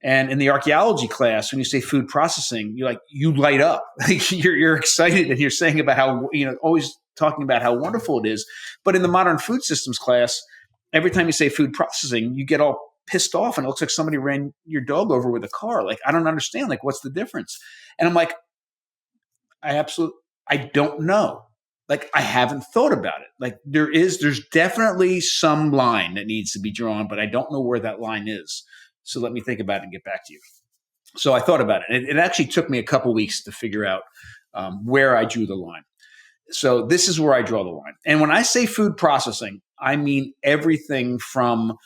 And in the archaeology class, when you say food processing, you light up. You're excited and you're saying about how, always talking about how wonderful it is. But in the modern food systems class, every time you say food processing, you get all pissed off and it looks like somebody ran your dog over with a car. Like, I don't understand. Like, what's the difference?" And I'm like, I don't know. Like, I haven't thought about it. Like, there's definitely some line that needs to be drawn, but I don't know where that line is. So let me think about it and get back to you. So I thought about it. It actually took me a couple weeks to figure out where I drew the line. So this is where I draw the line. And when I say food processing, I mean everything from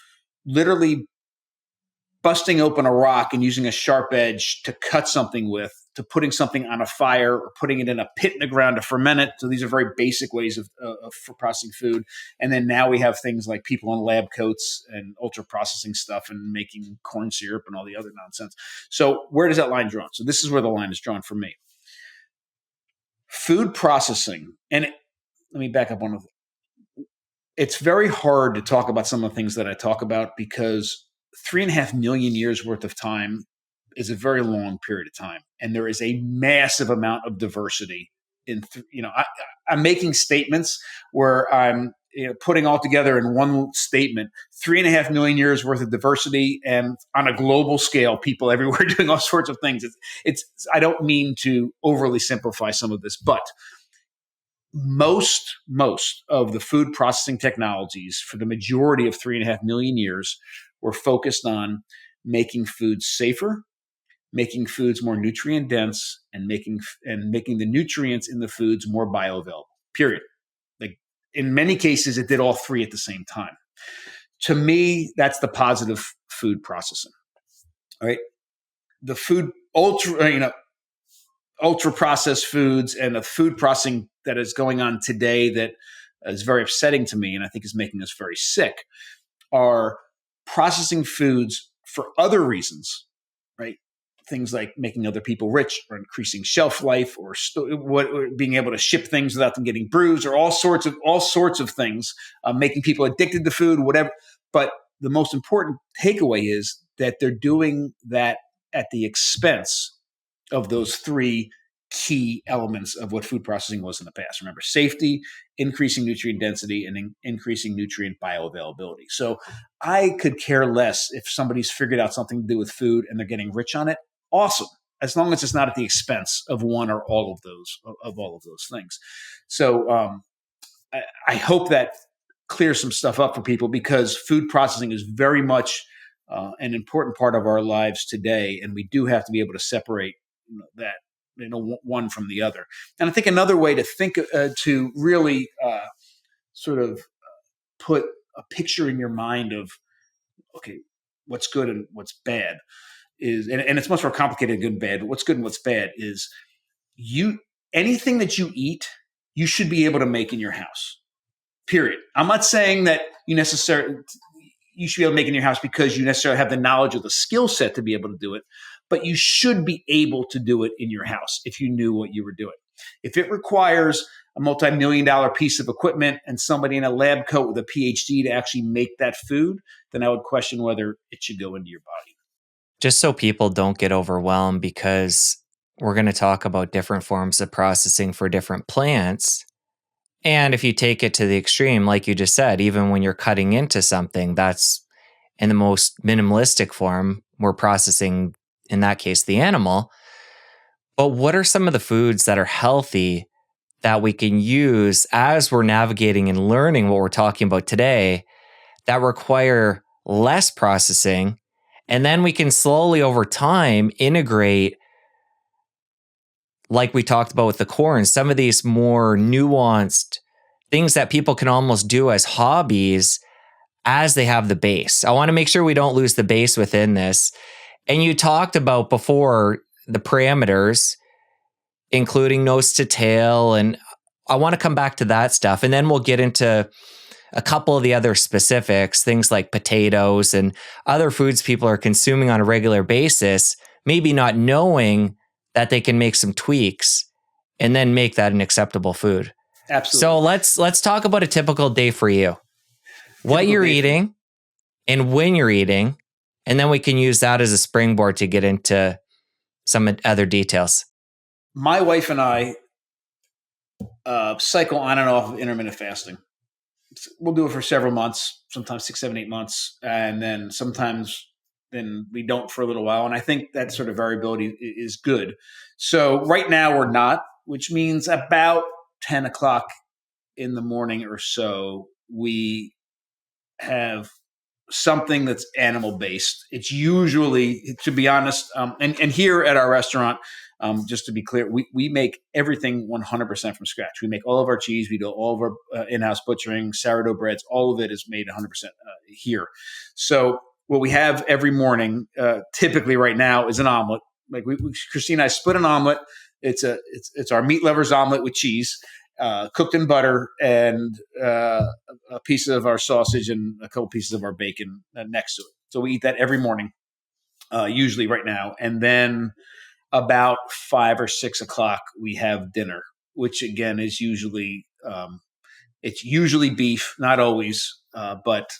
literally busting open a rock and using a sharp edge to cut something with, to putting something on a fire or putting it in a pit in the ground to ferment it. So these are very basic ways for processing food. And then now we have things like people in lab coats and ultra processing stuff and making corn syrup and all the other nonsense. So where does that line draw? So this is where the line is drawn for me. Food processing, and let me back up one of them. It's very hard to talk about some of the things that I talk about because 3.5 million years worth of time is a very long period of time. And there is a massive amount of diversity I'm making statements where I'm putting all together in one statement, 3.5 million years worth of diversity. And on a global scale, people everywhere doing all sorts of things. I don't mean to overly simplify some of this, but most of the food processing technologies for the majority of 3.5 million years were focused on making foods safer, making foods more nutrient dense, and making the nutrients in the foods more bioavailable. Period. Like, in many cases, it did all three at the same time. To me, that's the positive food processing. All right, the food ultra processed foods and the food processing that is going on today that is very upsetting to me and I think is making us very sick are processing foods for other reasons, right? Things like making other people rich or increasing shelf life or being able to ship things without them getting bruised or all sorts of things, making people addicted to food, whatever. But the most important takeaway is that they're doing that at the expense of those three key elements of what food processing was in the past. Remember, safety, increasing nutrient density, and increasing nutrient bioavailability. So I could care less if somebody's figured out something to do with food and they're getting rich on it. Awesome, as long as it's not at the expense of one or all of those things. So I hope that clears some stuff up for people because food processing is very much an important part of our lives today, and we do have to be able to separate that one from the other. And I think another way to think to really sort of put a picture in your mind of, okay, what's good and what's bad is, and it's much more complicated than good and bad, but what's good and what's bad is anything that you eat, you should be able to make in your house. Period. I'm not saying that you should be able to make in your house because you necessarily have the knowledge or the skill set to be able to do it, but you should be able to do it in your house if you knew what you were doing. If it requires a multi-million-dollar piece of equipment and somebody in a lab coat with a PhD to actually make that food, then I would question whether it should go into your body. Just so people don't get overwhelmed, because we're going to talk about different forms of processing for different plants. And if you take it to the extreme, like you just said, even when you're cutting into something, that's in the most minimalistic form, we're processing, in that case, the animal. But what are some of the foods that are healthy that we can use as we're navigating and learning what we're talking about today that require less processing? And then we can slowly over time integrate, like we talked about with the corn, some of these more nuanced things that people can almost do as hobbies as they have the base. I want to make sure we don't lose the base within this. And you talked about before the parameters, including nose to tail. And I want to come back to that stuff. And then we'll get into a couple of the other specifics, things like potatoes and other foods people are consuming on a regular basis, maybe not knowing that they can make some tweaks and then make that an acceptable food. Absolutely. So let's talk about a typical day for you. What you're eating and when you're eating, and then we can use that as a springboard to get into some other details. My wife and I cycle on and off of intermittent fasting. We'll do it for several months, sometimes 6, 7, 8 months. And then sometimes we don't for a little while. And I think that sort of variability is good. So right now we're not, which means about 10 o'clock in the morning or so, we have something that's animal based. It's usually, to be honest, and here at our restaurant, just to be clear, we make everything 100% from scratch. We make all of our cheese. We do all of our in-house butchering, sourdough breads. All of it is made 100% here. So what we have every morning, typically right now, is an omelet. Like Christine and I split an omelet. It's our meat lovers omelet with cheese, cooked in butter, and a piece of our sausage and a couple pieces of our bacon next to it. So we eat that every morning, usually right now. And then about 5 or 6 o'clock, we have dinner, which again is usually it's usually beef, not always, but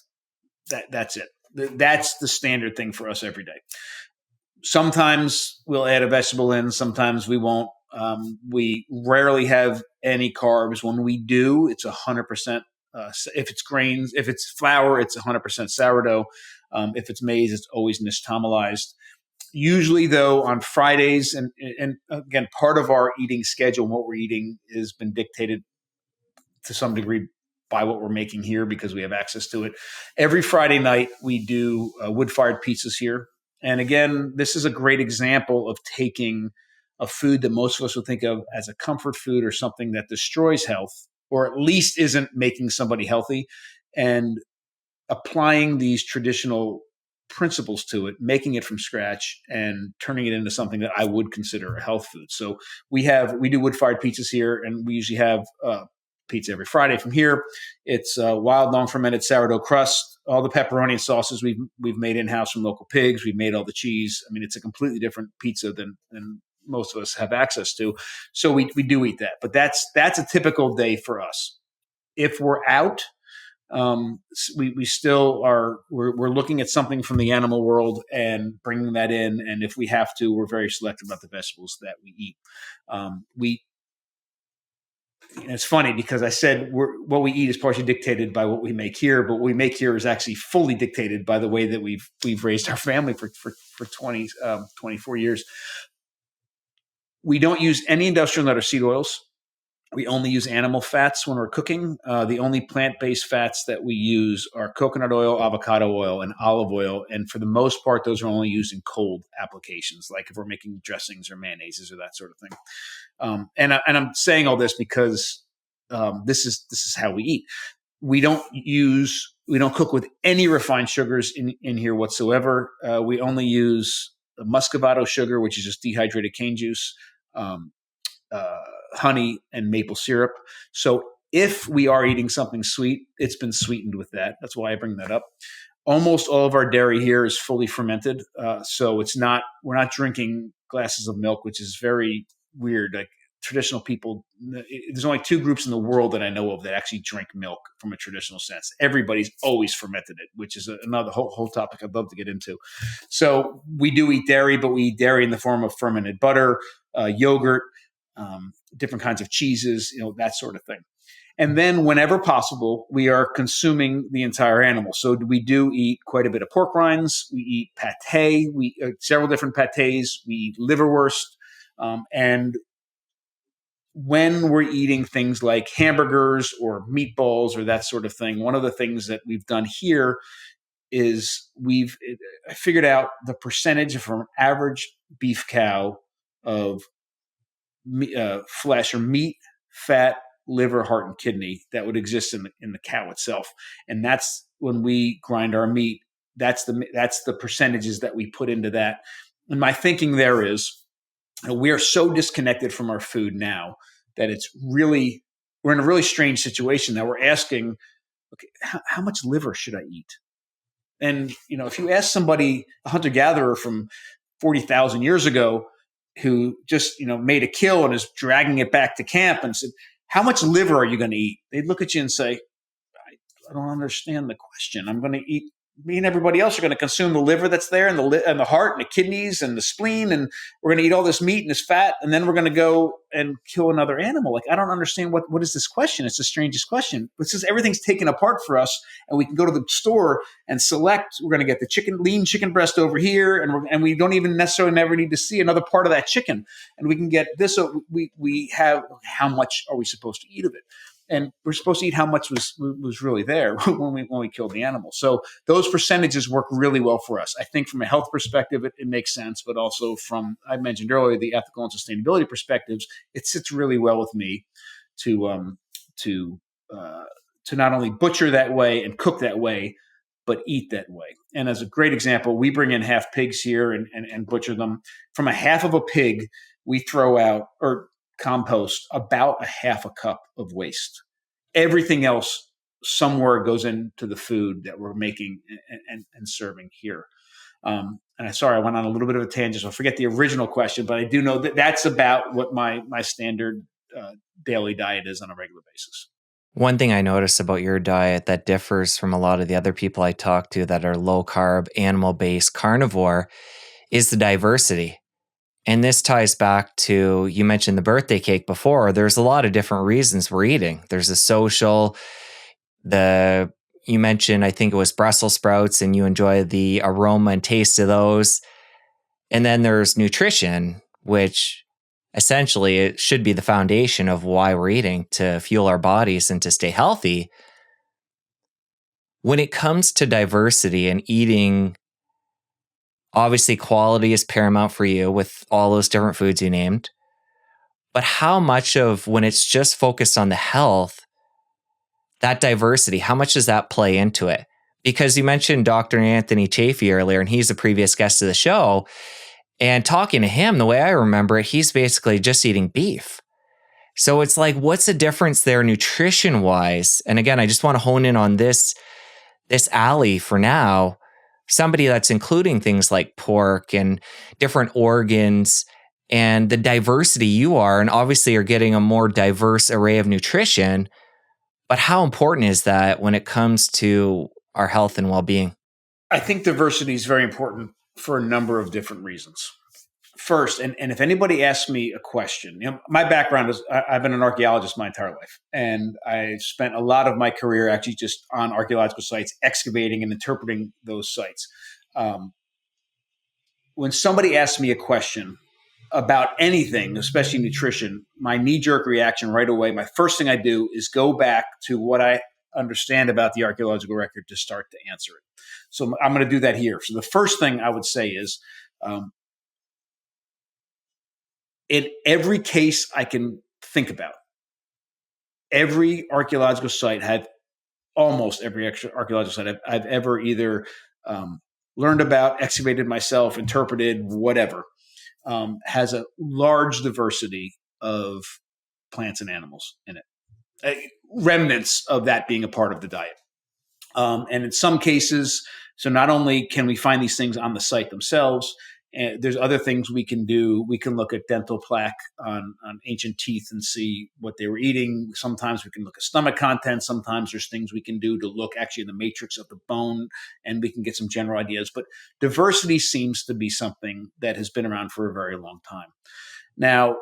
that's it. That's the standard thing for us every day. Sometimes we'll add a vegetable in, sometimes we won't. We rarely have any carbs. When we do, it's 100%. If it's grains, if it's flour, it's 100% sourdough. If it's maize, it's always nixtamalized. Usually, though, on Fridays, and again, part of our eating schedule and what we're eating has been dictated to some degree by what we're making here because we have access to it. Every Friday night, we do wood-fired pizzas here. And again, this is a great example of taking a food that most of us would think of as a comfort food or something that destroys health, or at least isn't making somebody healthy, and applying these traditional principles to it, making it from scratch and turning it into something that I would consider a health food. So we do wood-fired pizzas here, and we usually have pizza every Friday from here. It's wild, long fermented sourdough crust, all the pepperoni and sauces we've made in-house from local pigs. We've made all the cheese. I mean, it's a completely different pizza than most of us have access to. So we do eat that, but that's a typical day for us. If we're out, we still are, we're looking at something from the animal world and bringing that in. And if we have to, we're very selective about the vegetables that we eat. It's funny because I said what we eat is partially dictated by what we make here, but what we make here is actually fully dictated by the way that we've raised our family for 24 years. We don't use any industrial nut or seed oils. We only use animal fats when we're cooking. The only plant-based fats that we use are coconut oil, avocado oil, and olive oil. And for the most part, those are only used in cold applications, like if we're making dressings or mayonnaises or that sort of thing. And I'm saying all this because this is how we eat. We don't cook with any refined sugars in here whatsoever. We only use muscovado sugar, which is just dehydrated cane juice. Honey and maple syrup. So if we are eating something sweet, it's been sweetened with that. That's why I bring that up. Almost all of our dairy here is fully fermented. So we're not drinking glasses of milk, which is very weird. Like traditional people, there's only two groups in the world that I know of that actually drink milk from a traditional sense. Everybody's always fermented it, which is another whole topic I'd love to get into. So we do eat dairy, but we eat dairy in the form of fermented butter, yogurt, different kinds of cheeses, that sort of thing. And then whenever possible, we are consuming the entire animal. So we do eat quite a bit of pork rinds. We eat pate. We several different patés. We eat liverwurst. And when we're eating things like hamburgers or meatballs or that sort of thing, one of the things that we've done here is I figured out the percentage from an average beef cow of flesh or meat, fat, liver, heart, and kidney that would exist in the cow itself. And that's when we grind our meat. That's the percentages that we put into that. And my thinking there is, we are so disconnected from our food now that we're in a really strange situation that we're asking, okay, how much liver should I eat? And if you ask somebody, a hunter gatherer from 40,000 years ago, who just made a kill and is dragging it back to camp and said, how much liver are you going to eat? They'd look at you and say, I don't understand the question. I'm going to eat, me and everybody else are going to consume the liver that's there and the heart and the kidneys and the spleen, and we're going to eat all this meat and this fat, and then we're going to go and kill another animal. Like, I don't understand what is this question? It's the strangest question. But since everything's taken apart for us, and we can go to the store and select, we're going to get the lean chicken breast over here, and we don't even necessarily never need to see another part of that chicken, and we can get this. So we have, how much are we supposed to eat of it? And we're supposed to eat how much was really there when we killed the animal. So those percentages work really well for us. I think from a health perspective, it makes sense, but also from, I mentioned earlier, the ethical and sustainability perspectives, it sits really well with me to not only butcher that way and cook that way, but eat that way. And as a great example, we bring in half pigs here and butcher them. From a half of a pig, we throw out or compost about a half a cup of waste. Everything else somewhere goes into the food that we're making and serving here. And I went on a little bit of a tangent, so I forget the original question, but I do know that that's about what my standard daily diet is on a regular basis. One thing I notice about your diet that differs from a lot of the other people I talk to that are low carb, animal based carnivore is the diversity. And this ties back to, you mentioned the birthday cake before. There's a lot of different reasons we're eating. There's a social, you mentioned, I think it was Brussels sprouts, and you enjoy the aroma and taste of those. And then there's nutrition, which essentially it should be the foundation of why we're eating, to fuel our bodies and to stay healthy. When it comes to diversity and eating, obviously, quality is paramount for you with all those different foods you named. But how much of, when it's just focused on the health, that diversity, how much does that play into it? Because you mentioned Dr. Anthony Chaffee earlier, and he's a previous guest of the show. And talking to him, the way I remember it, he's basically just eating beef. So it's like, what's the difference there nutrition-wise? And again, I just want to hone in on this alley for now. Somebody that's including things like pork and different organs and the diversity you are, and obviously you're getting a more diverse array of nutrition. But how important is that when it comes to our health and well-being? I think diversity is very important for a number of different reasons. First, and if anybody asks me a question, my background is I've been an archaeologist my entire life, and I spent a lot of my career actually just on archaeological sites, excavating and interpreting those sites. When somebody asks me a question, about anything, especially nutrition, my knee-jerk reaction right away, my first thing I do is go back to what I understand about the archaeological record to start to answer it. So I'm going to do that here. So the first thing I would say is, in every case I can think about, every archaeological site had almost every archaeological site I've ever either learned about, excavated myself, interpreted, whatever, has a large diversity of plants and animals in it. Remnants of that being a part of the diet. And in some cases, so not only can we find these things on the site themselves, and there's other things we can do. We can look at dental plaque on ancient teeth and see what they were eating. Sometimes we can look at stomach content. Sometimes there's things we can do to look actually in the matrix of the bone, and we can get some general ideas. But diversity seems to be something that has been around for a very long time. Now,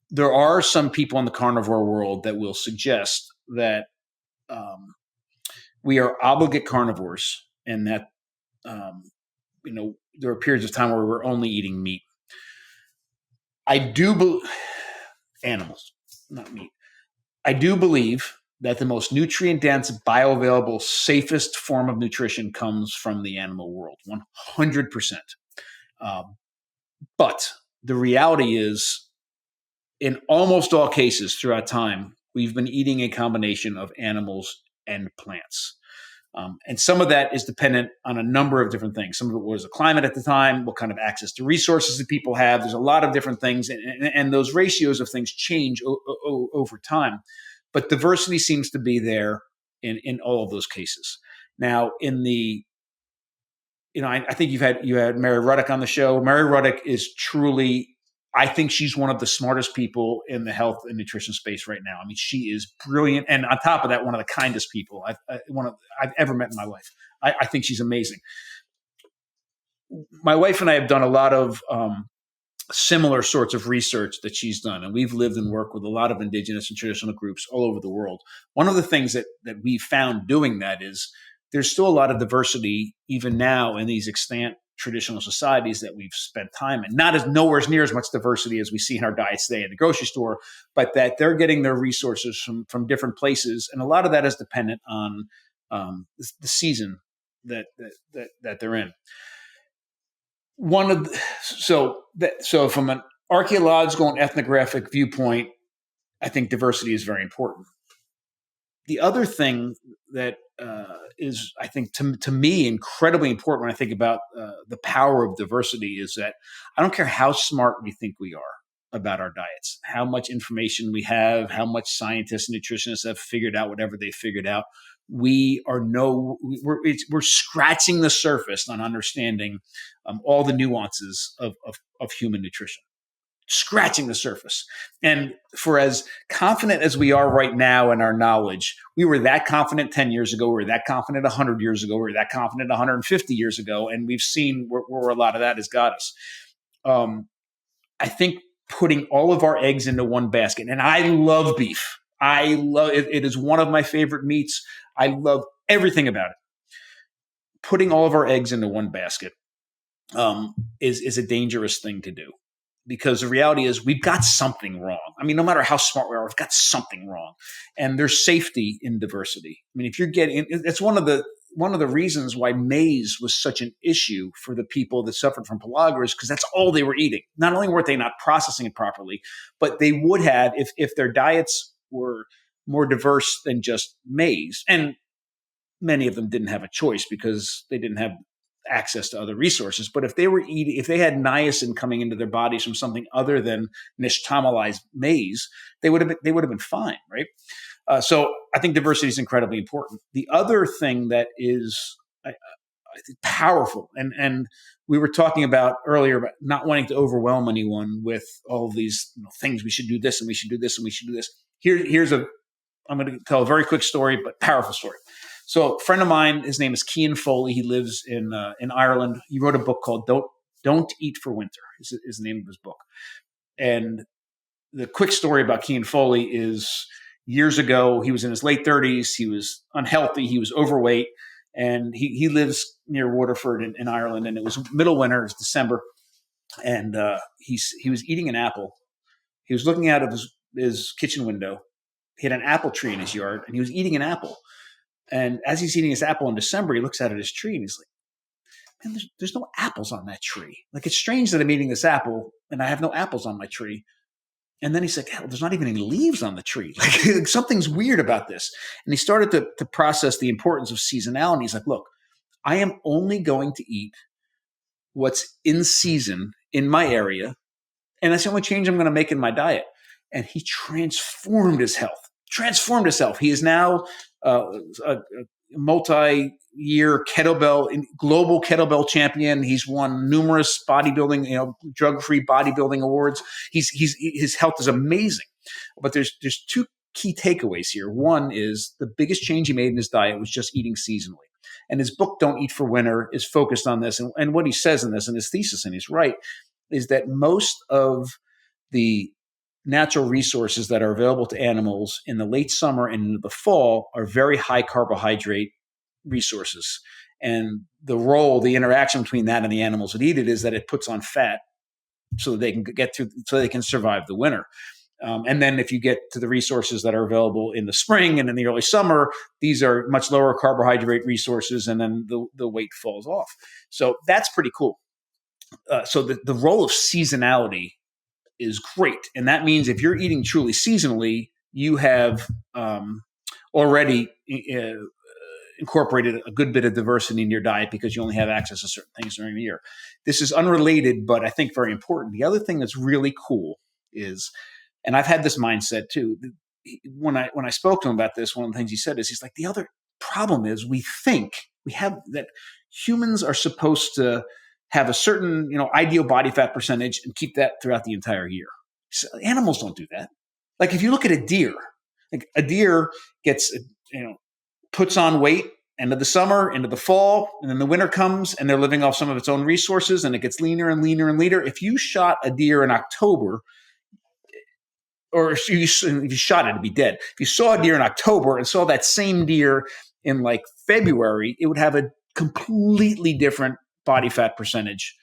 there are some people in the carnivore world that will suggest that we are obligate carnivores, and that there are periods of time where we're only eating meat. I do believe animals, not meat. I do believe that the most nutrient-dense, bioavailable, safest form of nutrition comes from the animal world, 100%. But the reality is, in almost all cases throughout time, we've been eating a combination of animals and plants. And some of that is dependent on a number of different things. Some of it was the climate at the time, what kind of access to resources that people have. There's a lot of different things, and those ratios of things change over time. But diversity seems to be there in all of those cases. Now, I think you had Mary Ruddock on the show. Mary Ruddock is truly, I think she's one of the smartest people in the health and nutrition space right now. I mean, she is brilliant. And on top of that, one of the kindest people I've ever met in my life. I think she's amazing. My wife and I have done a lot of similar sorts of research that she's done. And we've lived and worked with a lot of indigenous and traditional groups all over the world. One of the things that we found doing that is there's still a lot of diversity even now in these extant traditional societies that we've spent time in. Nowhere near as much diversity as we see in our diets today at the grocery store, but that they're getting their resources from different places, and a lot of that is dependent on the season that they're in. So from an archaeological and ethnographic viewpoint, I think diversity is very important. The other thing that is, I think, to me, incredibly important when I think about the power of diversity is that I don't care how smart we think we are about our diets, how much information we have, how much scientists and nutritionists have figured out whatever they figured out. We're scratching the surface on understanding all the nuances of human nutrition. Scratching the surface. And for as confident as we are right now in our knowledge, we were that confident 10 years ago, we were that confident 100 years ago, we were that confident 150 years ago, and we've seen where a lot of that has got us. I think putting all of our eggs into one basket, and I love beef. I love it. It is one of my favorite meats. I love everything about it. Putting all of our eggs into one basket is a dangerous thing to do. Because the reality is we've got something wrong. I mean, no matter how smart we are, we've got something wrong. And there's safety in diversity. I mean, if you're it's one of the reasons why maize was such an issue for the people that suffered from pellagra, because that's all they were eating. Not only were they not processing it properly, but they would have, if their diets were more diverse than just maize. And many of them didn't have a choice because they didn't have access to other resources. But if they had niacin coming into their bodies from something other than nixtamalized maize, they would have been fine, right? So I think diversity is incredibly important. The other thing that is I think powerful, and we were talking about earlier about not wanting to overwhelm anyone with all of these things. We should do this, and we should do this, and we should do this. I'm going to tell a very quick story, but powerful story. So a friend of mine, his name is Cian Foley. He lives in Ireland. He wrote a book called Don't Eat for Winter is the name of his book. And the quick story about Cian Foley is years ago, he was in his late 30s. He was unhealthy. He was overweight. And he lives near Waterford in Ireland. And it was middle winter. It was December. and he was eating an apple. He was looking out of his kitchen window. He had an apple tree in his yard, and he was eating an apple. And as he's eating his apple in December, he looks out at his tree, and he's like, man, there's no apples on that tree. Like, it's strange that I'm eating this apple, and I have no apples on my tree. And then he's like, hell, there's not even any leaves on the tree. Like, something's weird about this. And he started to process the importance of seasonality. He's like, look, I am only going to eat what's in season in my area, and that's the only change I'm going to make in my diet. And he transformed his health. He is now a multi-year global kettlebell champion. He's won numerous bodybuilding, drug-free bodybuilding awards. His health is amazing. But there's two key takeaways here. One is the biggest change he made in his diet was just eating seasonally. And his book, Don't Eat for Winter, is focused on this. And what he says in this, and his thesis, and he's right, is that most of the natural resources that are available to animals in the late summer and into the fall are very high carbohydrate resources. And the interaction between that and the animals that eat it is that it puts on fat so that they can so they can survive the winter. And then if you get to the resources that are available in the spring and in the early summer, these are much lower carbohydrate resources, and then the weight falls off. So that's pretty cool. So the role of seasonality is great. And that means if you're eating truly seasonally, you have already incorporated a good bit of diversity in your diet because you only have access to certain things during the year. This is unrelated, but I think very important. The other thing that's really cool is, and I've had this mindset too, when I spoke to him about this, one of the things he said is, he's like, the other problem is we have that humans are supposed to have a certain, ideal body fat percentage and keep that throughout the entire year. So animals don't do that. Like, if you look at a deer, like, a deer gets, puts on weight end of the summer, into the fall, and then the winter comes and they're living off some of its own resources and it gets leaner and leaner and leaner. If you shot a deer in October, or if you shot it, it'd be dead. If you saw a deer in October and saw that same deer in like February, it would have a completely different body fat percentage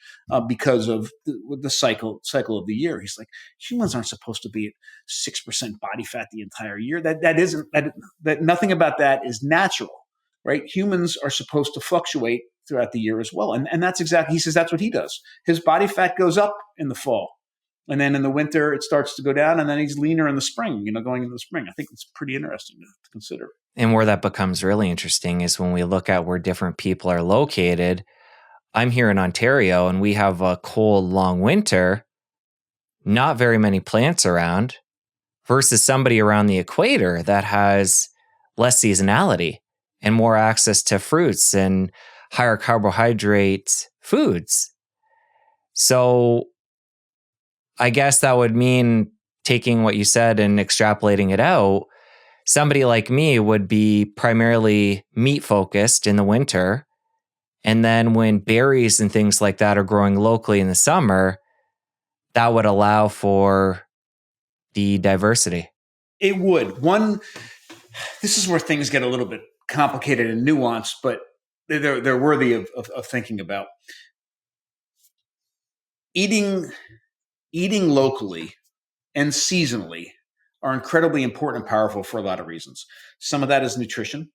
because of the cycle of the year. He's like, humans aren't supposed to be at 6% body fat the entire year. That nothing about that is natural, right? Humans are supposed to fluctuate throughout the year as well. And that's exactly, he says that's what he does. His body fat goes up in the fall. And then in the winter, it starts to go down, and then he's leaner in the spring, going into the spring. I think it's pretty interesting to consider. And where that becomes really interesting is when we look at where different people are located. I'm here in Ontario, and we have a cold, long winter, not very many plants around, versus somebody around the equator that has less seasonality and more access to fruits and higher carbohydrate foods. So I guess that would mean, taking what you said and extrapolating it out, somebody like me would be primarily meat focused in the winter. And then when berries and things like that are growing locally in the summer, that would allow for the diversity. It would. This is where things get a little bit complicated and nuanced, but they're worthy of thinking about. Eating locally and seasonally are incredibly important and powerful for a lot of reasons. Some of that is nutrition.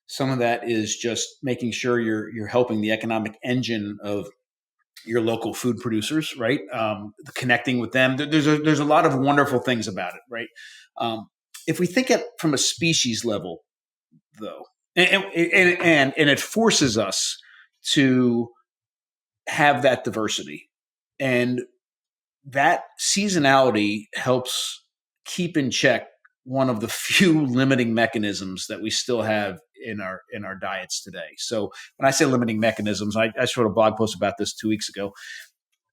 Some of that is just making sure you're helping the economic engine of your local food producers, right? Connecting with them. There's a lot of wonderful things about it, right? If we think it from a species level, though, and it forces us to have that diversity, and that seasonality helps keep in check one of the few limiting mechanisms that we still have in our diets today. So when I say limiting mechanisms, I wrote a blog post about this 2 weeks ago.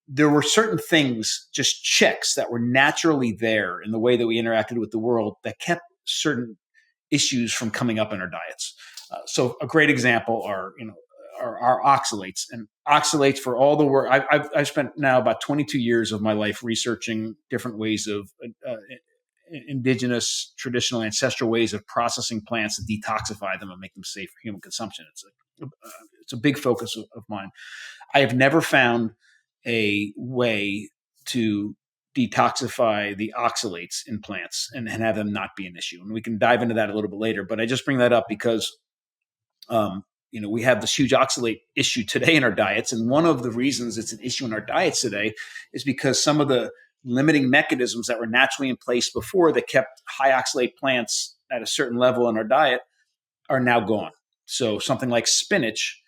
There were certain things, just checks that were naturally there in the way that we interacted with the world that kept certain issues from coming up in our diets. So a great example are oxalates. And oxalates, for all the work, I've spent now about 22 years of my life researching different ways of indigenous, traditional, ancestral ways of processing plants to detoxify them and make them safe for human consumption. It's a big focus of mine. I have never found a way to detoxify the oxalates in plants and have them not be an issue. And we can dive into that a little bit later. But I just bring that up because we have this huge oxalate issue today in our diets. And one of the reasons it's an issue in our diets today is because some of the limiting mechanisms that were naturally in place before that kept high oxalate plants at a certain level in our diet are now gone. So something like spinach,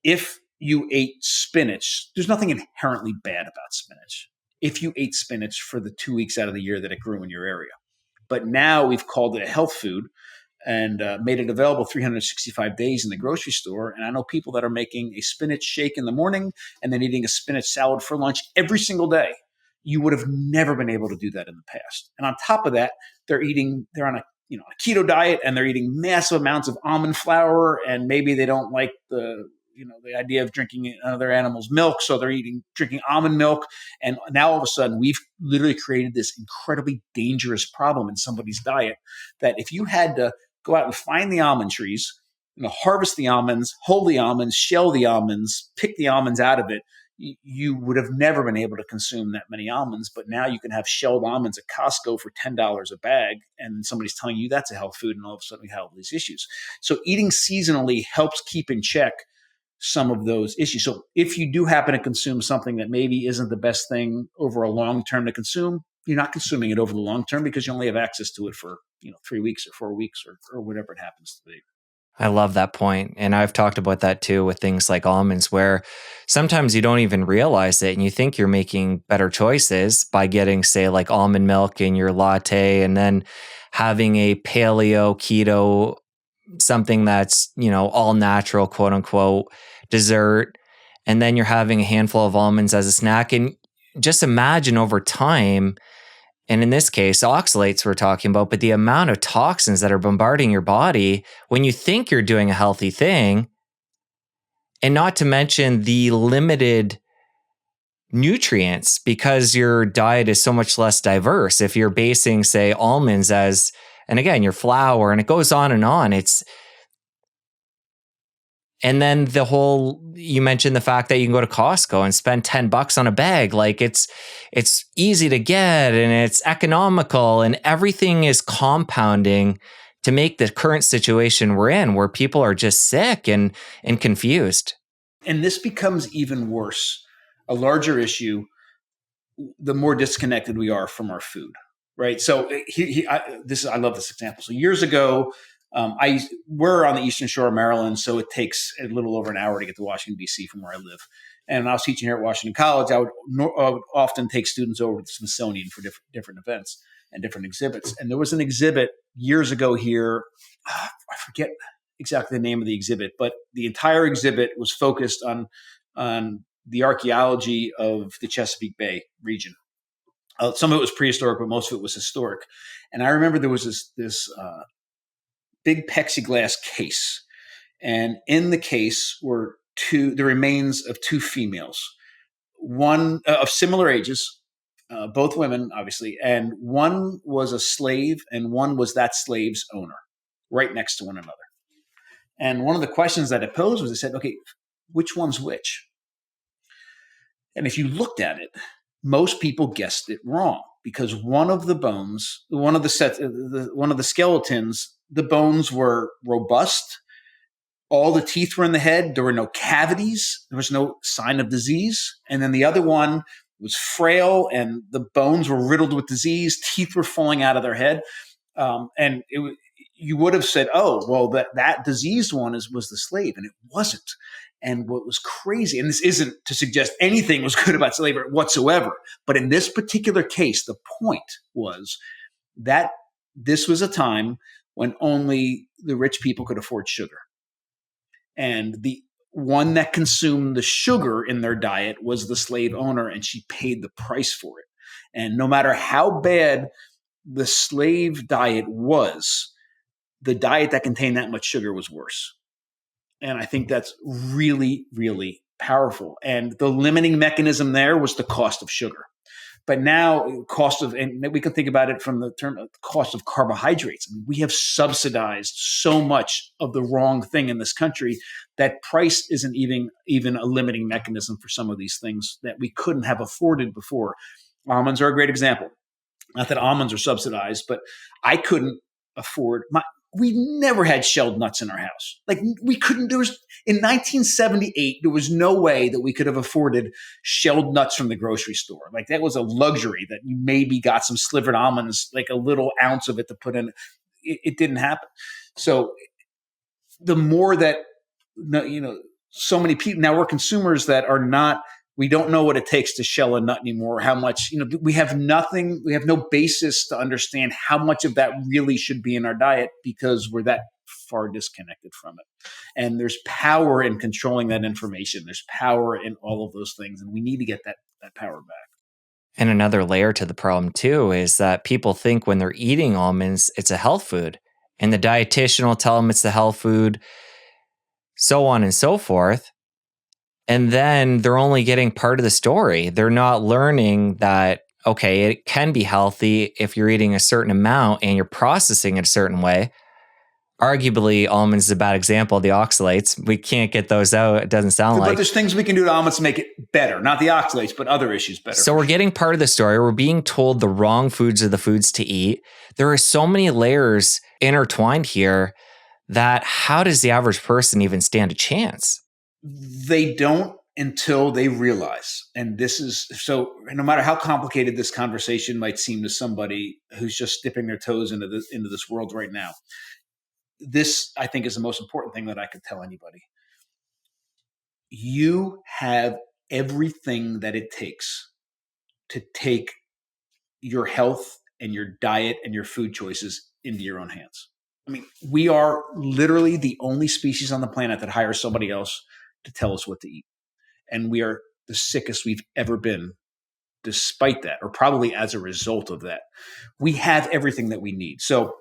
if you ate spinach, there's nothing inherently bad about spinach. If you ate spinach for the 2 weeks out of the year that it grew in your area. But now we've called it a health food and made it available 365 days in the grocery store. And I know people that are making a spinach shake in the morning and then eating a spinach salad for lunch every single day. You would have never been able to do that in the past. And on top of that, they're on a keto diet and they're eating massive amounts of almond flour, and maybe they don't like the idea of drinking another animal's milk, so they're drinking almond milk. And now all of a sudden, we've literally created this incredibly dangerous problem in somebody's diet that if you had to go out and find the almond trees, harvest the almonds, hold the almonds, shell the almonds, pick the almonds out of it, you would have never been able to consume that many almonds. But now you can have shelled almonds at Costco for $10 a bag, and somebody's telling you that's a health food, and all of a sudden we have all these issues. So eating seasonally helps keep in check some of those issues. So if you do happen to consume something that maybe isn't the best thing over a long term to consume, you're not consuming it over the long term because you only have access to it for 3 weeks or 4 weeks or whatever it happens to be. I love that point. And I've talked about that too with things like almonds, where sometimes you don't even realize it and you think you're making better choices by getting, say, like almond milk in your latte and then having a paleo, keto, something that's, all natural, quote unquote, dessert. And then you're having a handful of almonds as a snack. And just imagine over time, and in this case, oxalates we're talking about, but the amount of toxins that are bombarding your body when you think you're doing a healthy thing, and not to mention the limited nutrients because your diet is so much less diverse. If you're basing, say, almonds as, and again, your flour, and it goes on and on. And then you mentioned the fact that you can go to Costco and spend $10 on a bag. Like it's easy to get and it's economical, and everything is compounding to make the current situation we're in where people are just sick and confused. And this becomes even worse, a larger issue, the more disconnected we are from our food, right? So I love this example. So years ago, we're on the Eastern Shore of Maryland, so it takes a little over an hour to get to Washington, D.C. from where I live. And when I was teaching here at Washington College, I would often take students over to the Smithsonian for different events and different exhibits. And there was an exhibit years ago here. I forget exactly the name of the exhibit, but the entire exhibit was focused on the archaeology of the Chesapeake Bay region. Some of it was prehistoric, but most of it was historic. And I remember there was this big plexiglass case, and in the case were the remains of two females, one of similar ages, both women, obviously, and one was a slave and one was that slave's owner, right next to one another. And one of the questions that it posed was, it said, okay, which one's which? And if you looked at it, most people guessed it wrong because one of the bones, one of the skeletons, the bones were robust. All the teeth were in the head. There were no cavities. There was no sign of disease. And then the other one was frail and the bones were riddled with disease. Teeth were falling out of their head. You would have said, oh, well, that diseased one was the slave, and it wasn't. And what was crazy, and this isn't to suggest anything was good about slavery whatsoever, but in this particular case, the point was that this was a time when only the rich people could afford sugar. And the one that consumed the sugar in their diet was the slave owner, and she paid the price for it. And no matter how bad the slave diet was, the diet that contained that much sugar was worse. And I think that's really, really powerful. And the limiting mechanism there was the cost of sugar. But now cost of, and we can think about it from the term of cost of carbohydrates. I mean, we have subsidized so much of the wrong thing in this country that price isn't even a limiting mechanism for some of these things that we couldn't have afforded before. Almonds are a great example. Not that almonds are subsidized, but I couldn't afford we never had shelled nuts in our house. Like we couldn't, in 1978, there was no way that we could have afforded shelled nuts from the grocery store. Like that was a luxury that you maybe got some slivered almonds, like a little ounce of it to put in. It didn't happen. So the more that, so many people, now we're consumers that are not, we don't know what it takes to shell a nut anymore, how much, we have nothing, we have no basis to understand how much of that really should be in our diet because we're that far disconnected from it. And there's power in controlling that information. There's power in all of those things. And we need to get that power back. And another layer to the problem too is that people think when they're eating almonds, it's a health food. And the dietitian will tell them it's a health food, so on and so forth. And then they're only getting part of the story. They're not learning that, okay, it can be healthy if you're eating a certain amount and you're processing it a certain way. Arguably, almonds is a bad example of the oxalates. We can't get those out. It doesn't sound like. But there's things we can do to almonds to make it better. Not the oxalates, but other issues better. So we're getting part of the story. We're being told the wrong foods are the foods to eat. There are so many layers intertwined here that how does the average person even stand a chance? They don't until they realize. And this is, so no matter how complicated this conversation might seem to somebody who's just dipping their toes into this world right now, this, I think, is the most important thing that I could tell anybody. You have everything that it takes to take your health and your diet and your food choices into your own hands. I mean, we are literally the only species on the planet that hires somebody else to tell us what to eat. And we are the sickest we've ever been despite that, or probably as a result of that. We have everything that we need. So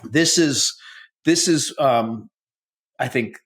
this is, I think,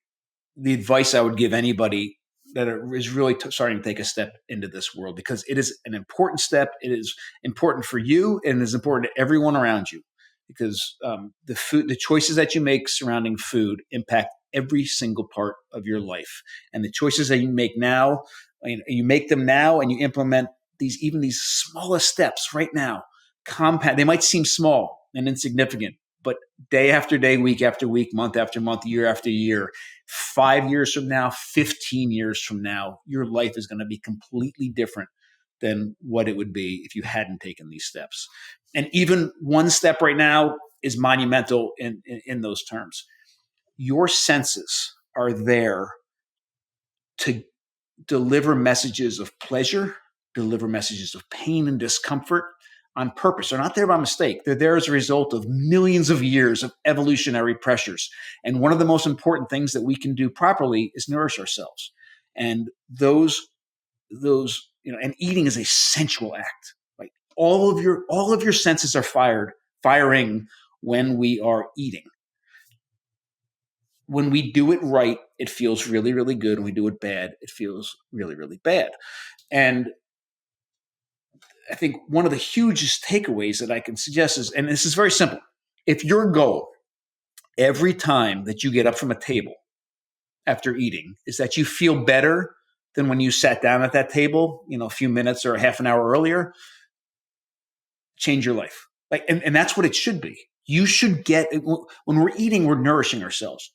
the advice I would give anybody that is really starting to take a step into this world, because it is an important step. It is important for you, and it is important to everyone around you, because the choices that you make surrounding food impact every single part of your life. And the choices that you make now, you make them now, and you implement these smallest steps right now. Compound. They might seem small and insignificant, but day after day, week after week, month after month, year after year, 5 years from now, 15 years from now, your life is going to be completely different than what it would be if you hadn't taken these steps. And even one step right now is monumental in those terms. Your senses are there to deliver messages of pleasure, deliver messages of pain and discomfort on purpose. They're not there by mistake. They're there as a result of millions of years of evolutionary pressures. And one of the most important things that we can do properly is nourish ourselves. And those, and eating is a sensual act. Right? All of your senses are firing when we are eating. When we do it right, it feels really, really good. When we do it bad, it feels really, really bad. And I think one of the hugest takeaways that I can suggest is, and this is very simple. If your goal every time that you get up from a table after eating is that you feel better than when you sat down at that table, a few minutes or a half an hour earlier, change your life. And that's what it should be. You should get, when we're eating, we're nourishing ourselves.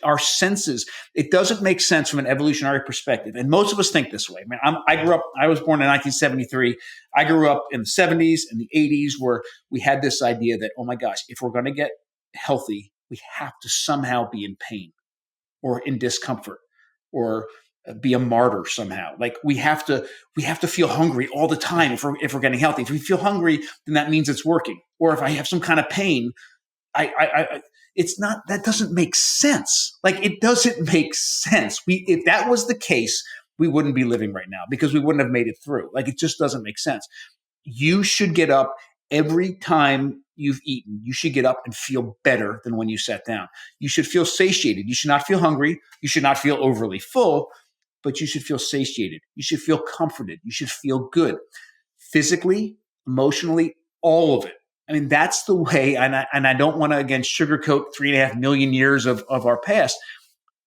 Our senses, it doesn't make sense from an evolutionary perspective. And most of us think this way. I was born in 1973. I grew up in the 70s and the 80s where we had this idea that, oh my gosh, if we're going to get healthy, we have to somehow be in pain or in discomfort or be a martyr somehow. Like we have to feel hungry all the time if we're getting healthy. If we feel hungry, then that means it's working. Or if I have some kind of pain, it's not, that doesn't make sense. Like it doesn't make sense. If that was the case, we wouldn't be living right now because we wouldn't have made it through. Like it just doesn't make sense. You should get up every time you've eaten. You should get up and feel better than when you sat down. You should feel satiated. You should not feel hungry. You should not feel overly full, but you should feel satiated. You should feel comforted. You should feel good. physically, emotionally, all of it. I mean, that's the way, and I don't want to, again, sugarcoat 3.5 million years of our past.